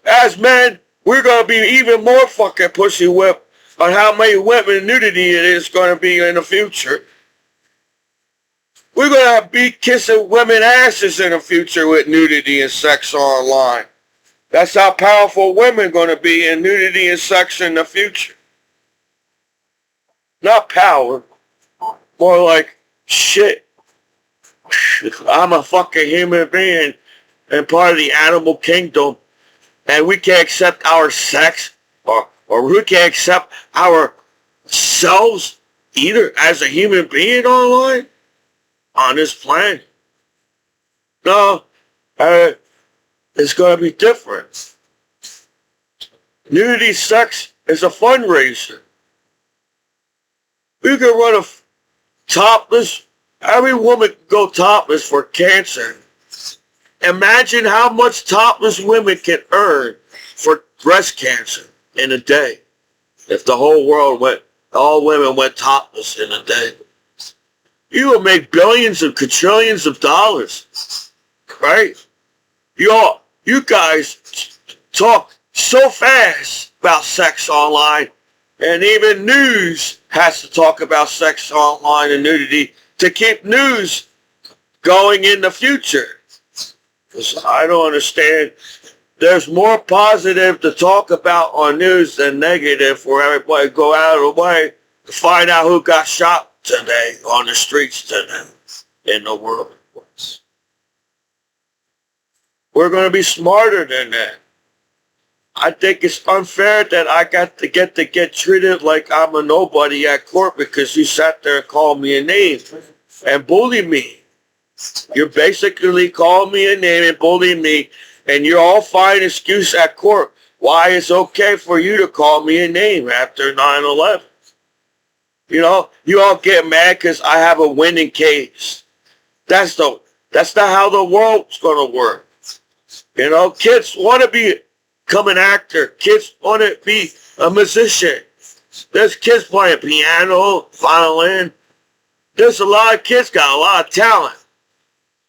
As men, we're going to be even more fucking pussy whipped on how many women nudity it is going to be in the future. We're going to be kissing women asses in the future with nudity and sex online. That's how powerful women are going to be in nudity and sex in the future. Not power. More like, shit. I'm a fucking human being and part of the animal kingdom. And we can't accept our sex or we can't accept ourselves either as a human being online on this planet. No, it's going to be different. Nudity sex is a fundraiser. We can run a topless, every woman can go topless for cancer. Imagine how much topless women can earn for breast cancer in a day. If the whole world all women went topless in a day. You will make billions and quadrillions of dollars. Right? You guys talk so fast about sex online, and even news has to talk about sex online and nudity to keep news going in the future. Because I don't understand. There's more positive to talk about on news than negative for everybody to go out of the way to find out who got shot today on the streets today in the world. We're going to be smarter than that. I think it's unfair that I got to get treated like I'm a nobody at court because you sat there and called me a name and bullied me. You basically called me a name and bullied me, and you're all finding excuse at court why it's okay for you to call me a name after 9/11. You know, you all get mad because I have a winning case. That's not how the world's going to work. You know, kids want to become an actor. Kids want to be a musician. There's kids playing piano, violin. There's a lot of kids got a lot of talent.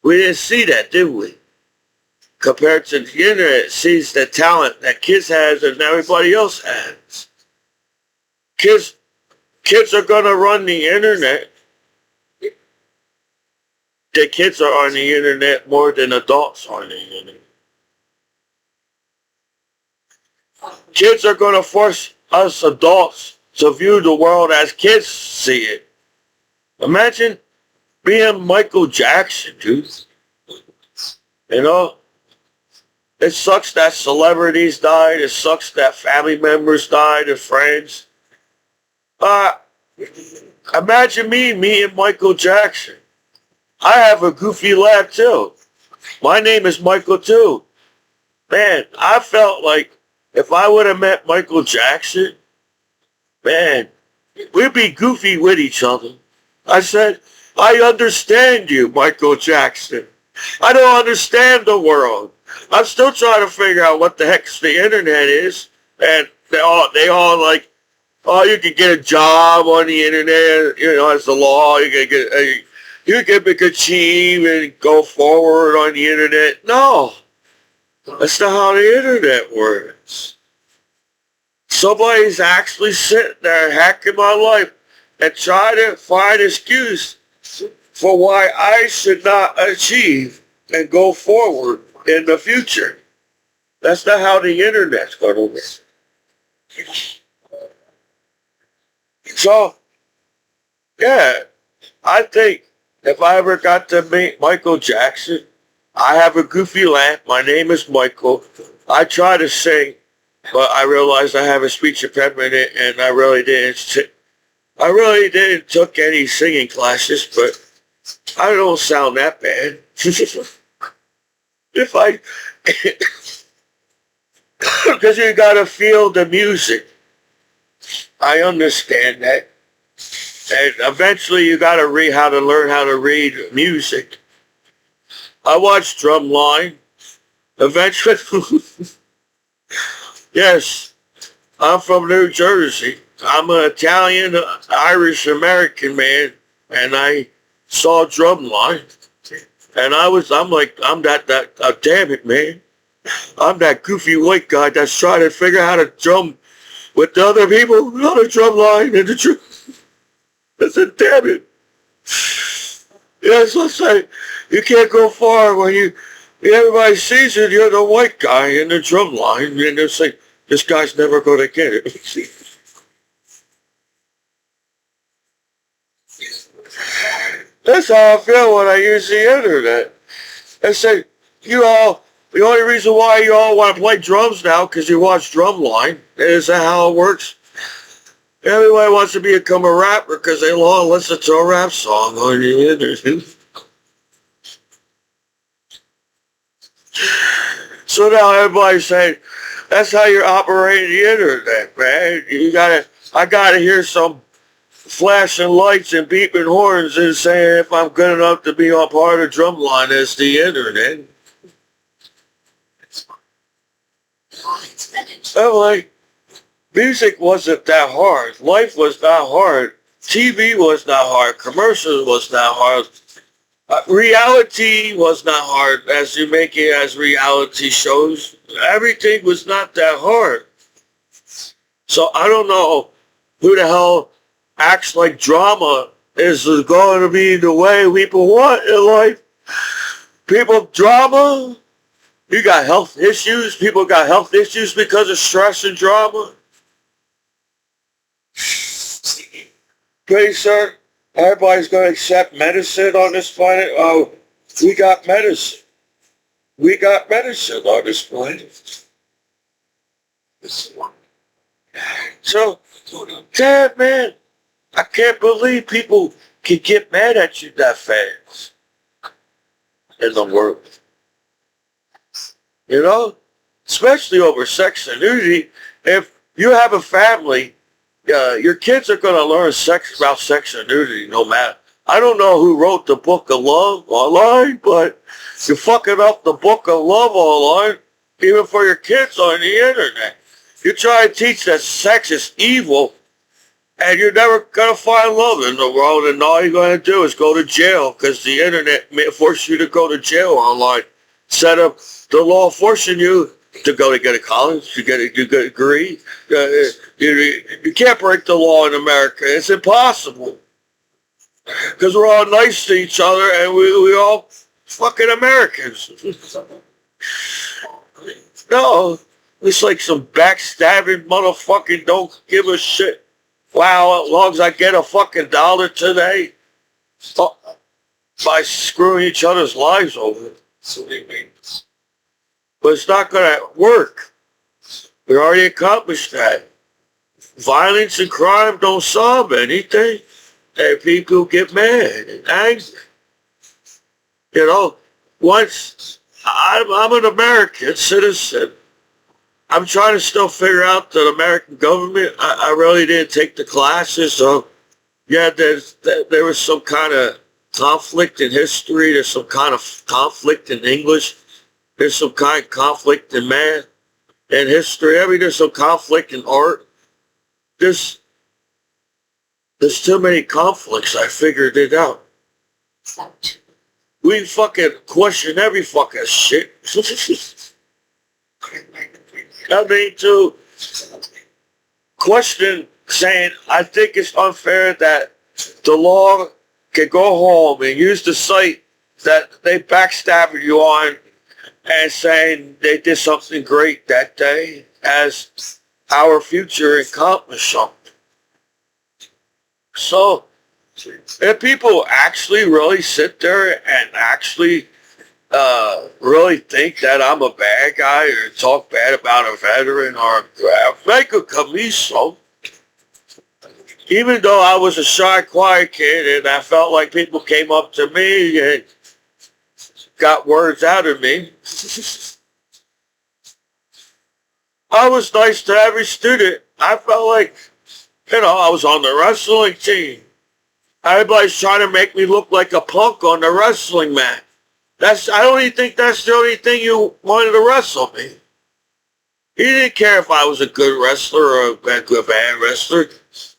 We didn't see that, did we? Compared to the internet, it sees the talent that kids has and everybody else has. Kids are going to run the internet. The kids are on the internet more than adults are on the internet. Kids are going to force us adults to view the world as kids see it. Imagine being Michael Jackson, dude. You know? It sucks that celebrities died. It sucks that family members died and friends. Imagine me and Michael Jackson. I have a goofy laugh too. My name is Michael too. Man, I felt like if I would have met Michael Jackson, man, we'd be goofy with each other. I said, I understand you, Michael Jackson. I don't understand the world. I'm still trying to figure out what the heck the internet is. And they all like, oh, you can get a job on the internet, you know, as the law. You can achieve and go forward on the internet. No. That's not how the internet works. Somebody's actually sitting there hacking my life and trying to find an excuse for why I should not achieve and go forward in the future. That's not how the internet's going to work. So, yeah, I think if I ever got to meet Michael Jackson, I have a goofy laugh. My name is Michael. I try to sing, but I realized I have a speech impediment, and I really didn't took any singing classes, but I don't sound that bad. Because you gotta feel the music. I understand that. And eventually you gotta learn how to read music. I watched Drumline. Eventually, yes, I'm from New Jersey. I'm an Italian, Irish American man, and I saw Drumline. And I'm that, damn it, man. I'm that goofy white guy that's trying to figure out how to drum with the other people on the drum line and the drum. I said, damn it. Yes, let's say, you can't go far when everybody sees it, you're the white guy in the drum line, and they're saying, this guy's never going to get it. That's how I feel when I use the internet. I say, the only reason why you all want to play drums now because you watch Drumline. Is that how it works? Everybody wants to become a rapper because they want to listen to a rap song on the internet. So now everybody's saying, that's how you're operating the internet, man. I gotta hear some flashing lights and beeping horns and saying if I'm good enough to be on part of Drumline as the internet. I'm like, music wasn't that hard. Life was not hard. TV was not hard. Commercials was not hard. Reality was not hard as you make it as reality shows. Everything was not that hard. So I don't know who the hell acts like drama is going to be the way people want in life. People, drama. You got health issues. People got health issues because of stress and drama. Please, sir. Everybody's going to accept medicine on this planet. Oh, we got medicine. We got medicine on this planet. So, damn, man, I can't believe people can get mad at you that fast in the world. You know? Especially over sex and nudity. If you have a family, your kids are going to learn about sex and nudity no matter. I don't know who wrote the book of love online, but you're fucking up the book of love online, even for your kids on the internet. You try to teach that sex is evil, and you're never going to find love in the world, and all you're going to do is go to jail, because the internet may force you to go to jail online. Instead of the law forcing you to go to get a college, to get a degree. You can't break the law in America. It's impossible. Because we're all nice to each other and we all fucking Americans. No, it's like some backstabbing motherfucking don't give a shit. Wow, as long as I get a fucking dollar today by screwing each other's lives over. But it's not going to work. We already accomplished that. Violence and crime don't solve anything. And people get mad and angry. You know, once I'm an American citizen, I'm trying to still figure out the American government. I really didn't take the classes. So, yeah, there was some kind of conflict in history. There's some kind of conflict in English. There's some kind of conflict in math and history. I mean, there's some conflict in art. There's too many conflicts. I figured it out. We fucking question every fucking shit. I mean, to question saying, I think it's unfair that the law can go home and use the site that they backstabbed you on and saying they did something great that day as our future accomplished something. So, if people actually really sit there and actually really think that I'm a bad guy or talk bad about a veteran or make a Commiso, even though I was a shy, quiet kid and I felt like people came up to me and got words out of me, I was nice to every student. I felt like, I was on the wrestling team. Everybody's trying to make me look like a punk on the wrestling mat. I don't even think that's the only thing you wanted to wrestle me. He didn't care if I was a good wrestler or a bad wrestler.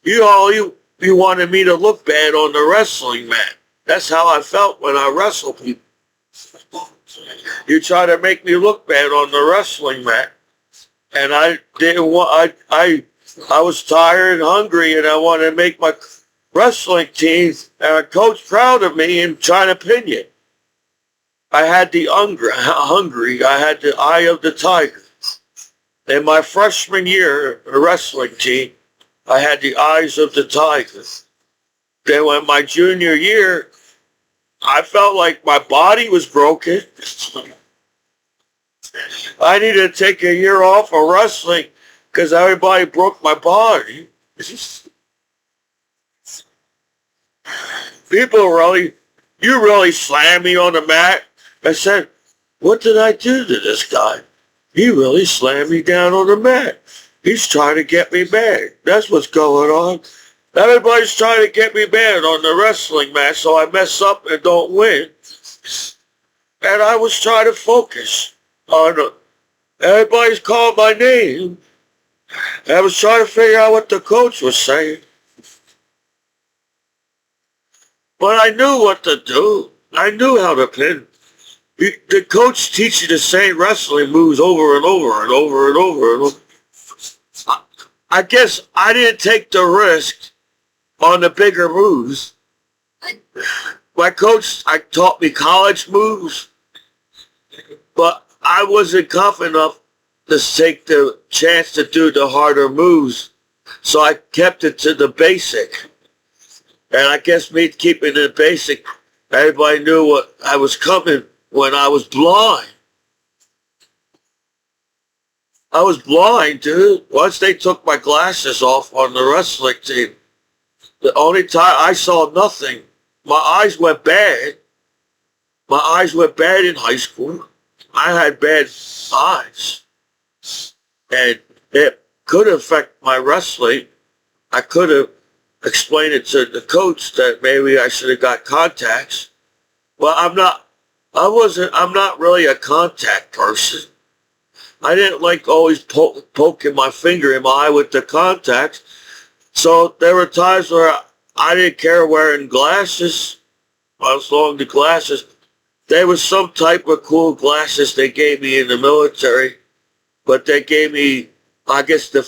You wanted me to look bad on the wrestling mat. That's how I felt when I wrestled people. You try to make me look bad on the wrestling mat. And I didn't want, I was tired and hungry, and I wanted to make my wrestling team and a coach proud of me and trying to pin you. I had the hungry, I had the eye of the tiger. In my freshman year, the wrestling team, I had the eyes of the tiger. Then when my junior year, I felt like my body was broken. I needed to take a year off of wrestling because everybody broke my body. People you really slammed me on the mat. I said, what did I do to this guy? He really slammed me down on the mat. He's trying to get me mad. That's what's going on. Everybody's trying to get me mad on the wrestling mat so I mess up and don't win. And I was trying to focus on everybody's calling my name. I was trying to figure out what the coach was saying. But I knew what to do. I knew how to pin. The coach teaches you the same wrestling moves over and over and over and over and over. I guess I didn't take the risk on the bigger moves. My coach taught me college moves, but I wasn't confident enough to take the chance to do the harder moves. So I kept it to the basic. And I guess me keeping it basic, everybody knew what I was coming when I was blind. I was blind, dude. Once they took my glasses off on the wrestling team, the only time I saw nothing, my eyes went bad. My eyes went bad in high school. I had bad eyes. And it could affect my wrestling. I could have explained it to the coach that maybe I should have got contacts. But I'm not really a contact person. I didn't like always poking my finger in my eye with the contacts. So there were times where I didn't care wearing glasses. As long as the glasses, there was some type of cool glasses they gave me in the military. But they gave me, I guess the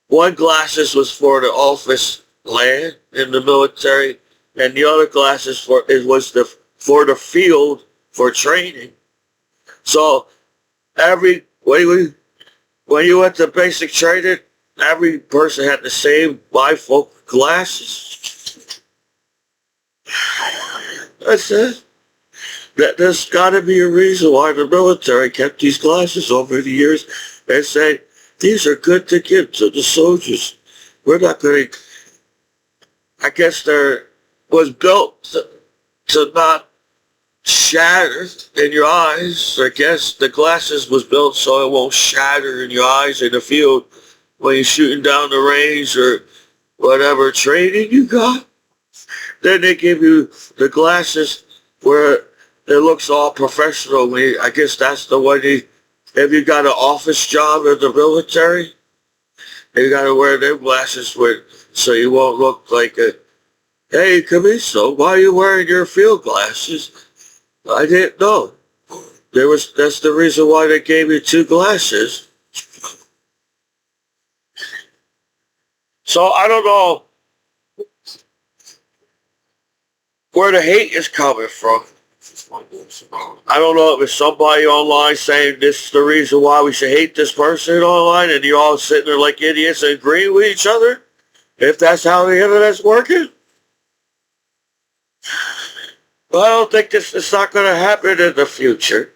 one glasses was for the office land in the military, and the other glasses for the field for training. So when you went to basic training, every person had the same bifocal glasses. That's it. There's got to be a reason why the military kept these glasses over the years and said, these are good to give to the soldiers. We're not going to... I guess there was built to not shatter in your eyes. I guess the glasses was built so it won't shatter in your eyes in the field when you're shooting down the range or whatever training you got. Then they give you the glasses where it looks all professional. I guess that's the one if you got an office job in the military, you got to wear them glasses so you won't look like a, hey, Commiso, why are you wearing your field glasses? I didn't know. That's the reason why they gave you two glasses. So I don't know where the hate is coming from. I don't know if it's somebody online saying this is the reason why we should hate this person online, and you're all sitting there like idiots and agreeing with each other. If that's how the internet's working. But I don't think it's not going to happen in the future.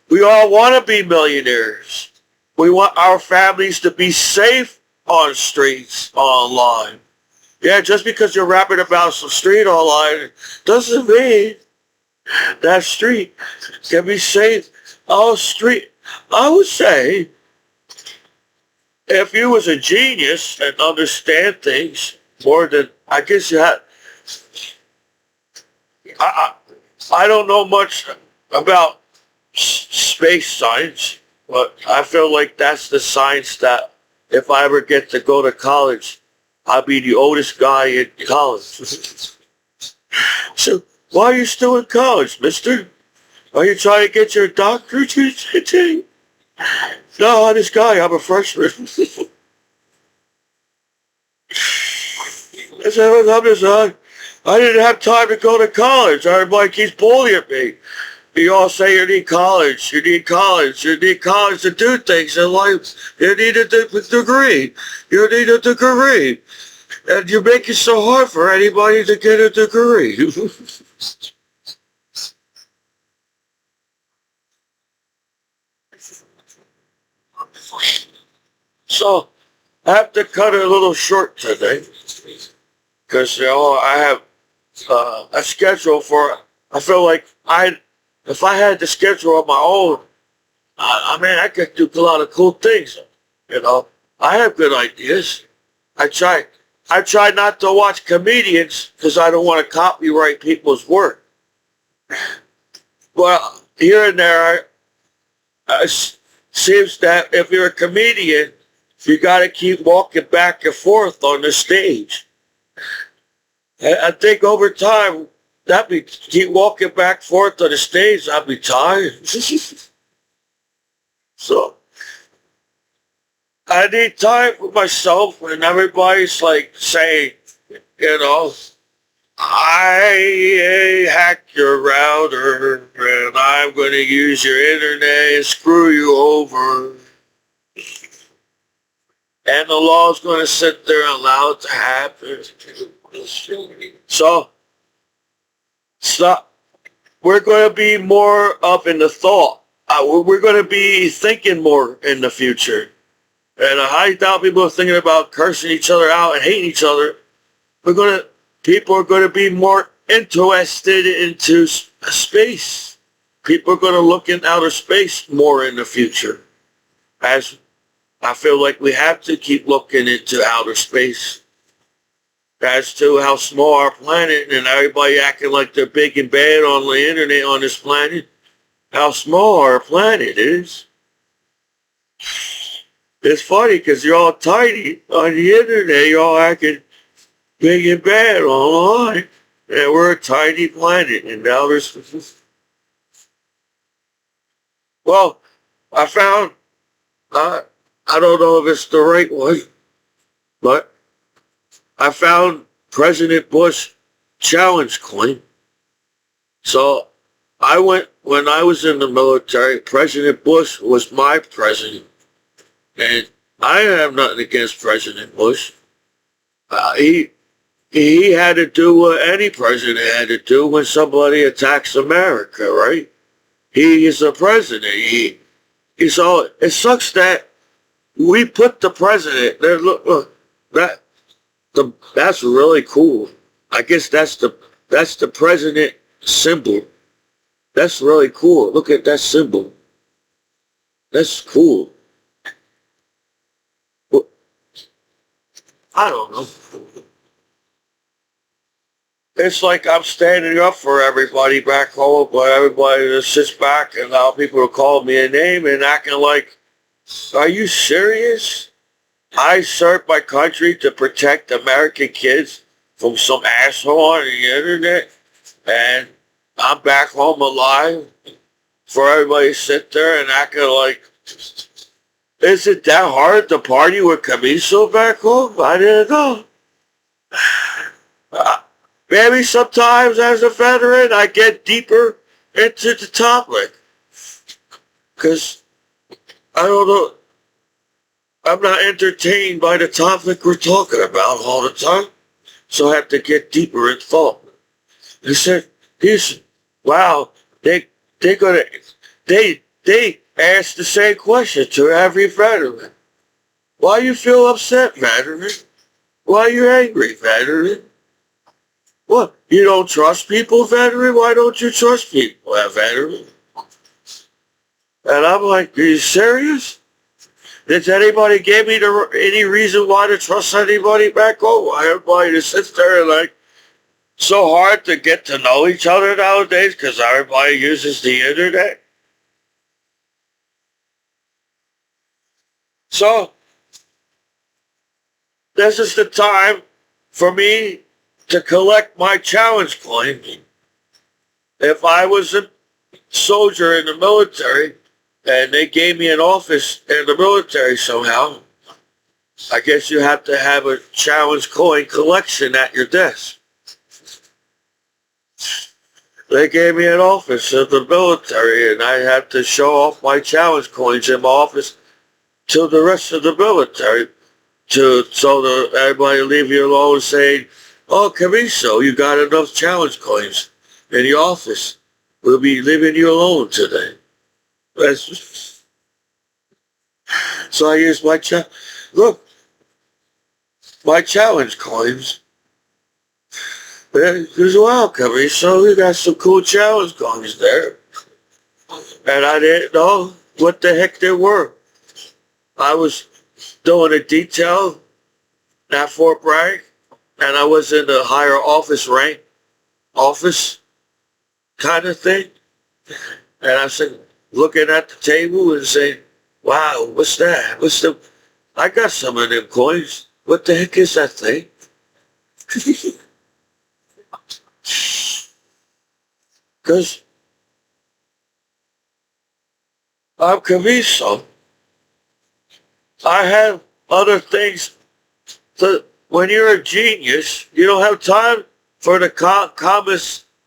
We all want to be millionaires. We want our families to be safe on streets, online. Yeah, just because you're rapping about some street online doesn't mean that street can be safe. Our street, I would say, if you was a genius and understand things more than, I guess you had, I don't know much about space science, but I feel like that's the science that if I ever get to go to college, I'll be the oldest guy in college. So Why are you still in college, mister? Are you trying to get your doctorate? No, this guy, I'm a freshman. I said, I'm just, I didn't have time to go to college. Everybody keeps bullying me. You all say you need college, you need college, you need college to do things in life. You need a degree. You need a degree. And you make it so hard for anybody to get a degree. So I have to cut it a little short today because I have a schedule for. I feel like if I had the schedule on my own, I mean, I could do a lot of cool things. I have good ideas. I try not to watch comedians because I don't want to copyright people's work. Well, here and there, seems that if you're a comedian, you got to keep walking back and forth on the stage. And I think over time, keep walking back and forth on the stage, I'll be tired. So I need time for myself when everybody's like saying, I hacked your router and I'm going to use your internet and screw you over. And the law's going to sit there and allow it to happen. So, we're going to be more up in the thought. We're going to be thinking more in the future. And I highly doubt people are thinking about cursing each other out and hating each other. People are going to be more interested into space. People are going to look in outer space more in the future. As I feel like we have to keep looking into outer space as to how small our planet and everybody acting like they're big and bad on the internet on this planet. How small our planet is. It's funny because you're all tiny on the internet. You're all acting big and bad online. And we're a tiny planet in outer space. Well, I found, I don't know if it's the right one, but I found President Bush challenge coin. So when I was in the military, President Bush was my president. And I have nothing against President Bush. He had to do what any president had to do when somebody attacks America, right? He is the president. So it sucks that we put the president there. Look, that's really cool. I guess that's the president symbol. That's really cool. Look at that symbol. That's cool. Well, I don't know. It's like I'm standing up for everybody back home, but everybody just sits back and now people are calling me a name and acting like, are you serious? I served my country to protect American kids from some asshole on the internet, and I'm back home alive for everybody to sit there and acting like, is it that hard to party with Commiso back home? I didn't know. Maybe sometimes as a veteran, I get deeper into the topic. Because, I don't know, I'm not entertained by the topic we're talking about all the time. So I have to get deeper in thought. He said, wow, they asked the same question to every veteran. Why you feel upset, veteran? Why you angry, veteran? What? You don't trust people, veteran? Why don't you trust people, veteran? And I'm like, are you serious? Did anybody give me any reason why to trust anybody back home? Why everybody just sits there and like, so hard to get to know each other nowadays because everybody uses the internet? So, this is the time for me to collect my challenge coin if I was a soldier in the military and they gave me an office in the military somehow, I guess you have to have a challenge coin collection at your desk. They gave me an office in the military and I had to show off my challenge coins in my office to the rest of the military so that everybody leave you alone saying, oh, Commiso, you got enough challenge coins in the office. We'll be leaving you alone today. So I used my look, my challenge coins. As well, Commiso, we got some cool challenge coins there. And I didn't know what the heck they were. I was doing a detail at Fort Bragg, and I was in the higher office kind of thing. And I said, looking at the table and saying, wow, what's that? I got some of them coins. What the heck is that thing? Because I'm Commiso. I have other things. When you're a genius, you don't have time for the common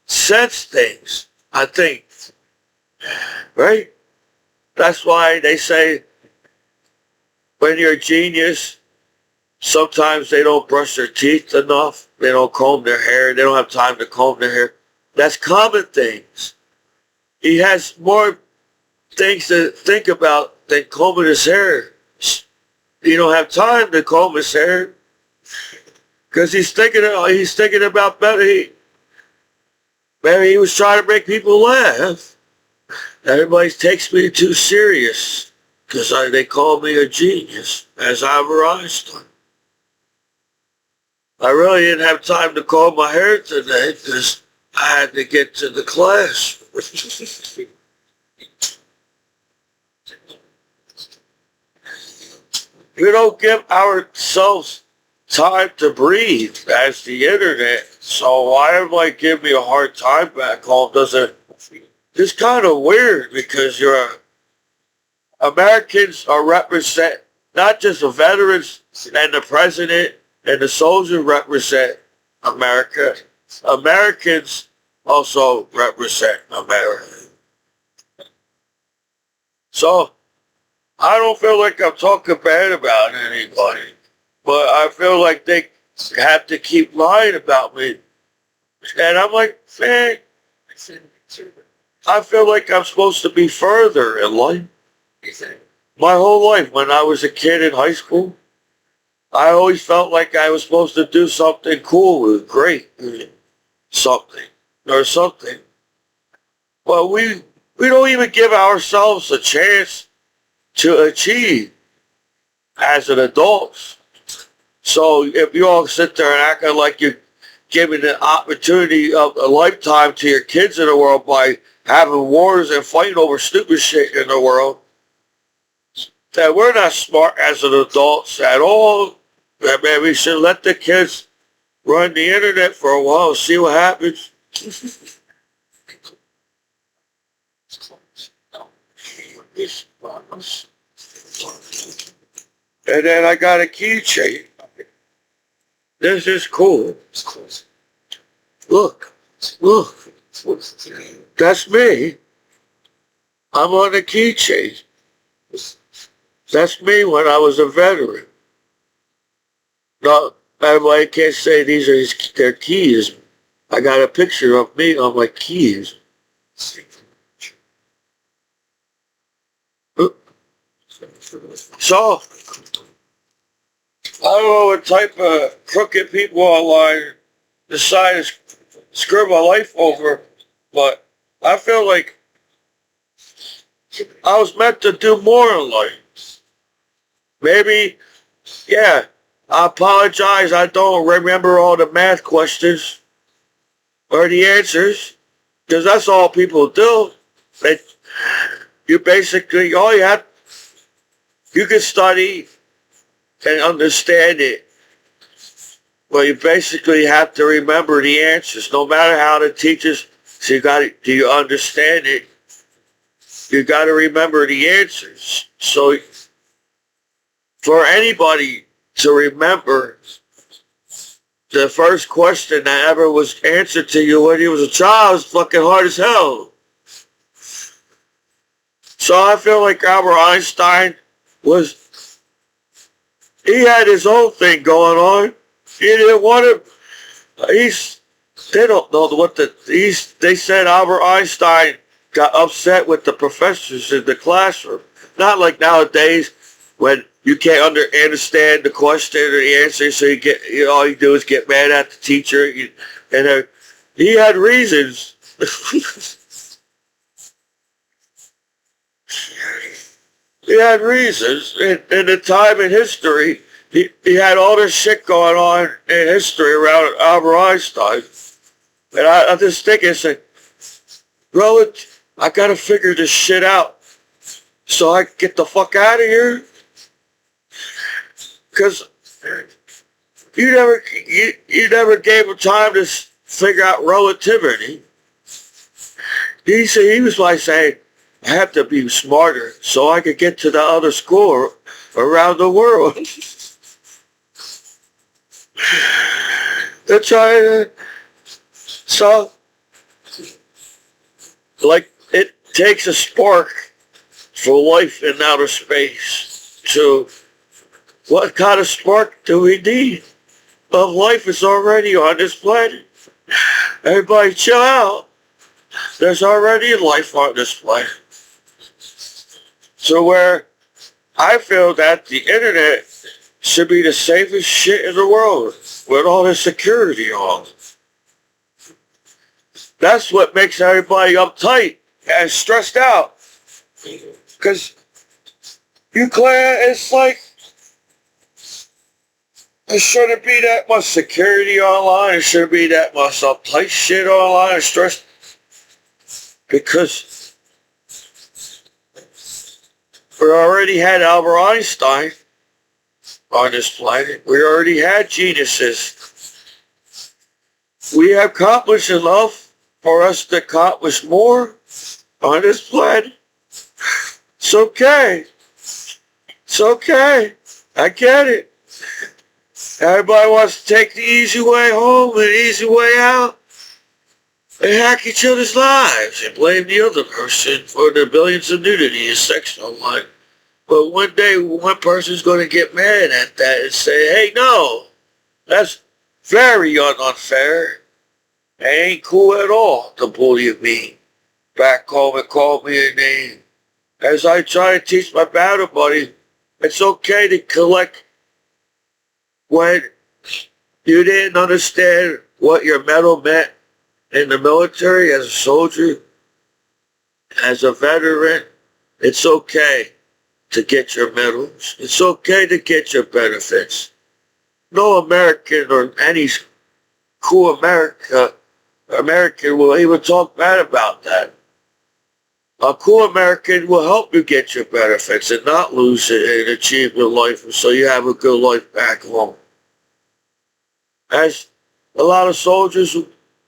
sense things, I think. Right? That's why they say when you're a genius, sometimes they don't brush their teeth enough. They don't comb their hair. They don't have time to comb their hair. That's common things. He has more things to think about than combing his hair. You don't have time to comb his hair because he's thinking about better. Maybe he was trying to make people laugh. Everybody takes me too serious because they call me a genius, as Albert Einstein. I really didn't have time to comb my hair today because I had to get to the class. We don't give ourselves time to breathe as the internet. So why everybody give me a hard time back home? It's kind of weird because Americans are represent, not just the veterans and the president and the soldiers represent America. Americans also represent America. So I don't feel like I'm talking bad about anybody, but I feel like they have to keep lying about me. And I'm like, man, I feel like I'm supposed to be further in life. My whole life, when I was a kid in high school, I always felt like I was supposed to do something cool, great, something. But we don't even give ourselves a chance to achieve as an adult. So if you all sit there and act like you're giving the opportunity of a lifetime to your kids in the world by having wars and fighting over stupid shit in the world, that we're not smart as an adults at all. Maybe we should let the kids run the internet for a while and see what happens. And then I got a keychain. This is cool. Look. That's me. I'm on a keychain. That's me when I was a veteran. No, everybody can't say these are their keys. I got a picture of me on my keys. So, I don't know what type of crooked people online decide to screw my life over, but I feel like I was meant to do more in life. Maybe, yeah, I apologize. I don't remember all the math questions or the answers, because that's all people do. You basically, you can study and understand it, but you basically have to remember the answers. No matter how the teachers So do you understand it? You got to remember the answers. So for anybody to remember the first question that ever was answered to you when you was a child is fucking hard as hell. So I feel like Albert Einstein he had his own thing going on. He didn't want to, they don't know they said Albert Einstein got upset with the professors in the classroom. Not like nowadays when you can't understand the question or the answer, so all you do is get mad at the teacher. He had reasons. He had reasons. In the time in history, he had all this shit going on in history around Albert Einstein. And I'm just thinking, bro, I gotta figure this shit out so I can get the fuck out of here. Because you never gave him time to figure out relativity. He was like saying, I have to be smarter so I could get to the other school around the world. They're trying to, so, like, it takes a spark for life in outer space. So, what kind of spark do we need? Well, life is already on this planet. Everybody chill out. There's already life on this planet. So where I feel that the internet should be the safest shit in the world with all the security on. That's what makes everybody uptight and stressed out. Because it's like, there shouldn't be that much security online. There shouldn't be that much uptight shit online and stress. Because we already had Albert Einstein on this planet. We already had geniuses. We have accomplished enough for us to accomplish more on this planet. It's okay. It's okay. I get it. Everybody wants to take the easy way home and the easy way out and hack each other's lives and blame the other person for their billions of nudity and sexual life. But one day, one person's going to get mad at that and say, hey, no, that's very unfair. It ain't cool at all to bully me back home and call me a name. As I try to teach my battle buddy, it's okay to collect when you didn't understand what your medal meant in the military as a soldier, as a veteran. It's okay to get your medals. It's okay to get your benefits. No American or any cool American will even talk bad about that. A cool American will help you get your benefits and not lose it and achieve your life so you have a good life back home. As a lot of soldiers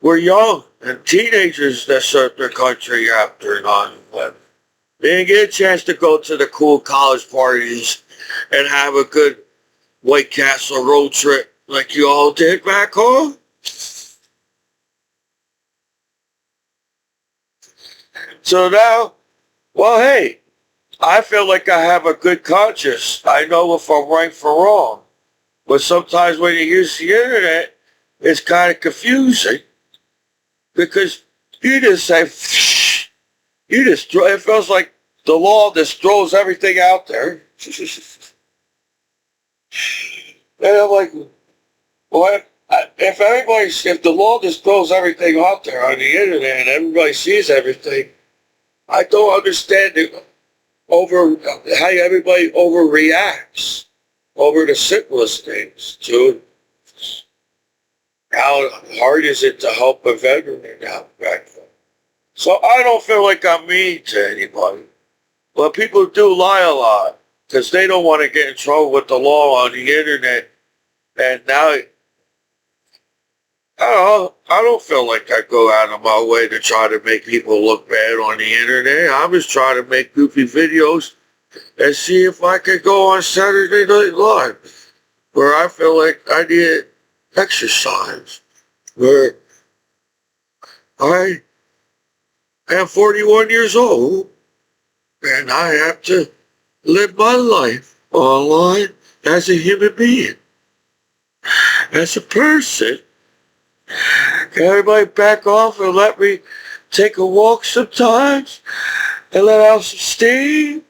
were young and teenagers that served their country after 9/11. They didn't get a chance to go to the cool college parties and have a good White Castle road trip like you all did back home. So now, well, hey, I feel like I have a good conscience. I know if I'm right from wrong. But sometimes when you use the internet, it's kind of confusing. Because you just say, it feels like the law just throws everything out there. And I'm like, well, if the law just throws everything out there on the internet and everybody sees everything, I don't understand how everybody overreacts over the simplest things, too. How hard is it to help a veteran out back then? So I don't feel like I'm mean to anybody. But people do lie a lot because they don't want to get in trouble with the law on the internet. And now I don't feel like I go out of my way to try to make people look bad on the internet. I'm just trying to make goofy videos and see if I could go on Saturday Night Live, where I feel like I need exercise, where I am 41 years old and I have to live my life online as a human being, as a person. Can everybody back off and let me take a walk sometimes and let out some steam?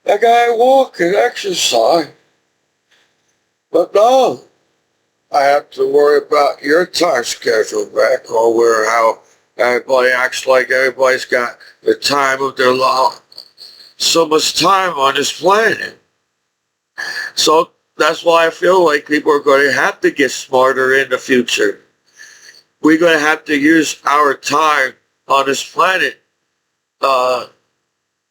I gotta walk and exercise. But no, I have to worry about your time schedule back or where how everybody acts like everybody's got the time of their life. So much time on this planet. So that's why I feel like people are going to have to get smarter in the future. We're going to have to use our time on this planet uh,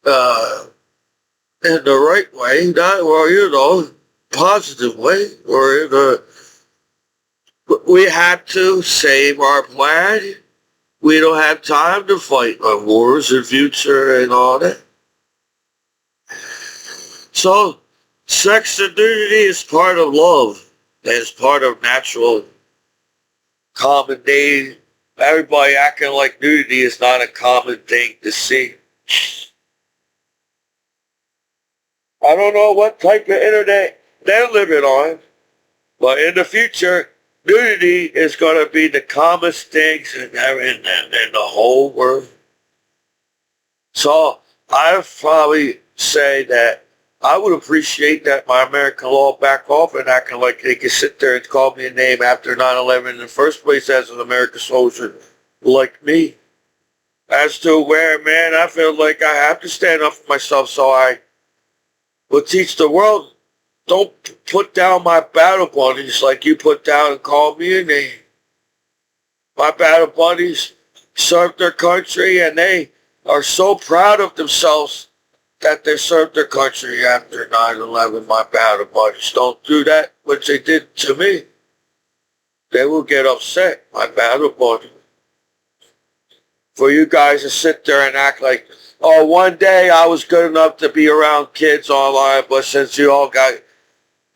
in the right way, not, well, positive way, or in a, we have to save our planet. We don't have time to fight on wars in future and all that. So, sex and nudity is part of love. It's part of natural common day. Everybody acting like nudity is not a common thing to see. I don't know what type of internet they're living on, but in the future, nudity is going to be the commonest things in the whole world. So I probably say that I would appreciate that my American law back off and acting like they can sit there and call me a name after 9/11 in the first place as an American soldier like me. As to where, man, I feel like I have to stand up for myself, so I will teach the world, don't put down my battle buddies like you put down and call me a name. My battle buddies served their country and they are so proud of themselves that they served their country after 9/11. My battle buddies don't do that, which they did to me. They will get upset, my battle buddies. For you guys to sit there and act like, oh, one day I was good enough to be around kids online, but since you all got,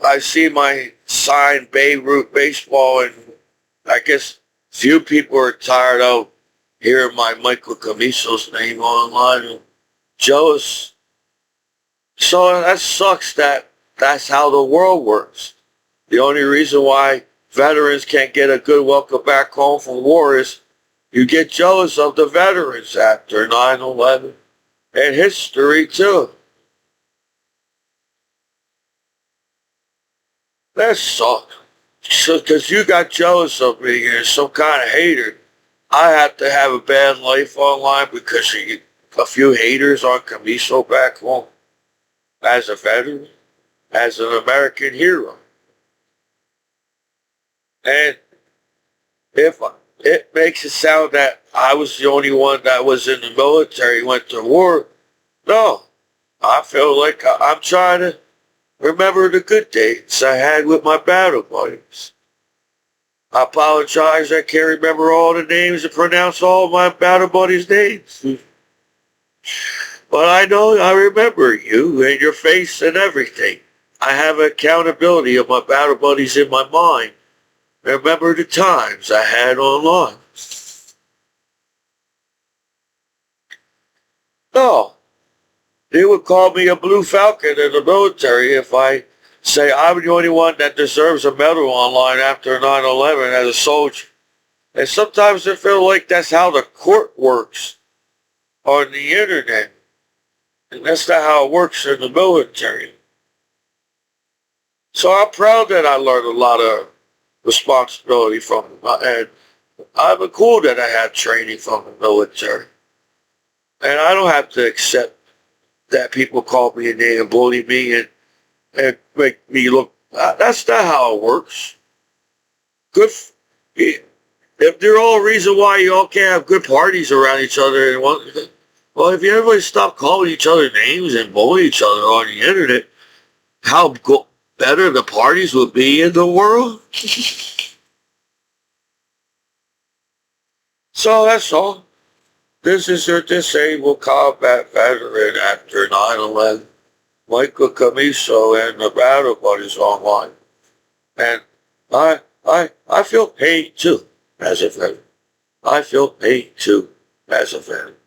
I see my sign Beirut baseball, and I guess few people are tired of hearing my Michael Commiso's name online and jealous. So that sucks that that's how the world works. The only reason why veterans can't get a good welcome back home from war is you get jealous of the veterans after 9/11 and history too. That sucks. So, because you got jealous of me and some kind of hater, I have to have a bad life online because you get a few haters on Commiso back home as a veteran, as an American hero. And if it makes it sound that I was the only one that was in the military, went to war, no. I feel like I'm trying to remember the good days I had with my battle buddies. I apologize, I can't remember all the names and pronounce all my battle buddies' names. But I know I remember you and your face and everything. I have accountability of my battle buddies in my mind. Remember the times I had online. No, they would call me a blue falcon in the military if I say I'm the only one that deserves a medal online after 9/11 as a soldier. And sometimes I feel like that's how the court works on the internet. And that's not how it works in the military. So I'm proud that I learned a lot of responsibility from them. And I'm cool that I had training from the military. And I don't have to accept that people call me a name and bully me and make me look. That's not how it works. Good. If they're all reason why you all can't have good parties around each other, and well, if everybody stop calling each other names and bully each other on the internet, how better the parties would be in the world. So that's all. This is your disabled combat veteran after 9/11, Michael Commiso and the Battle Buddies online. And I feel pain too as a veteran. I feel pain too as a veteran.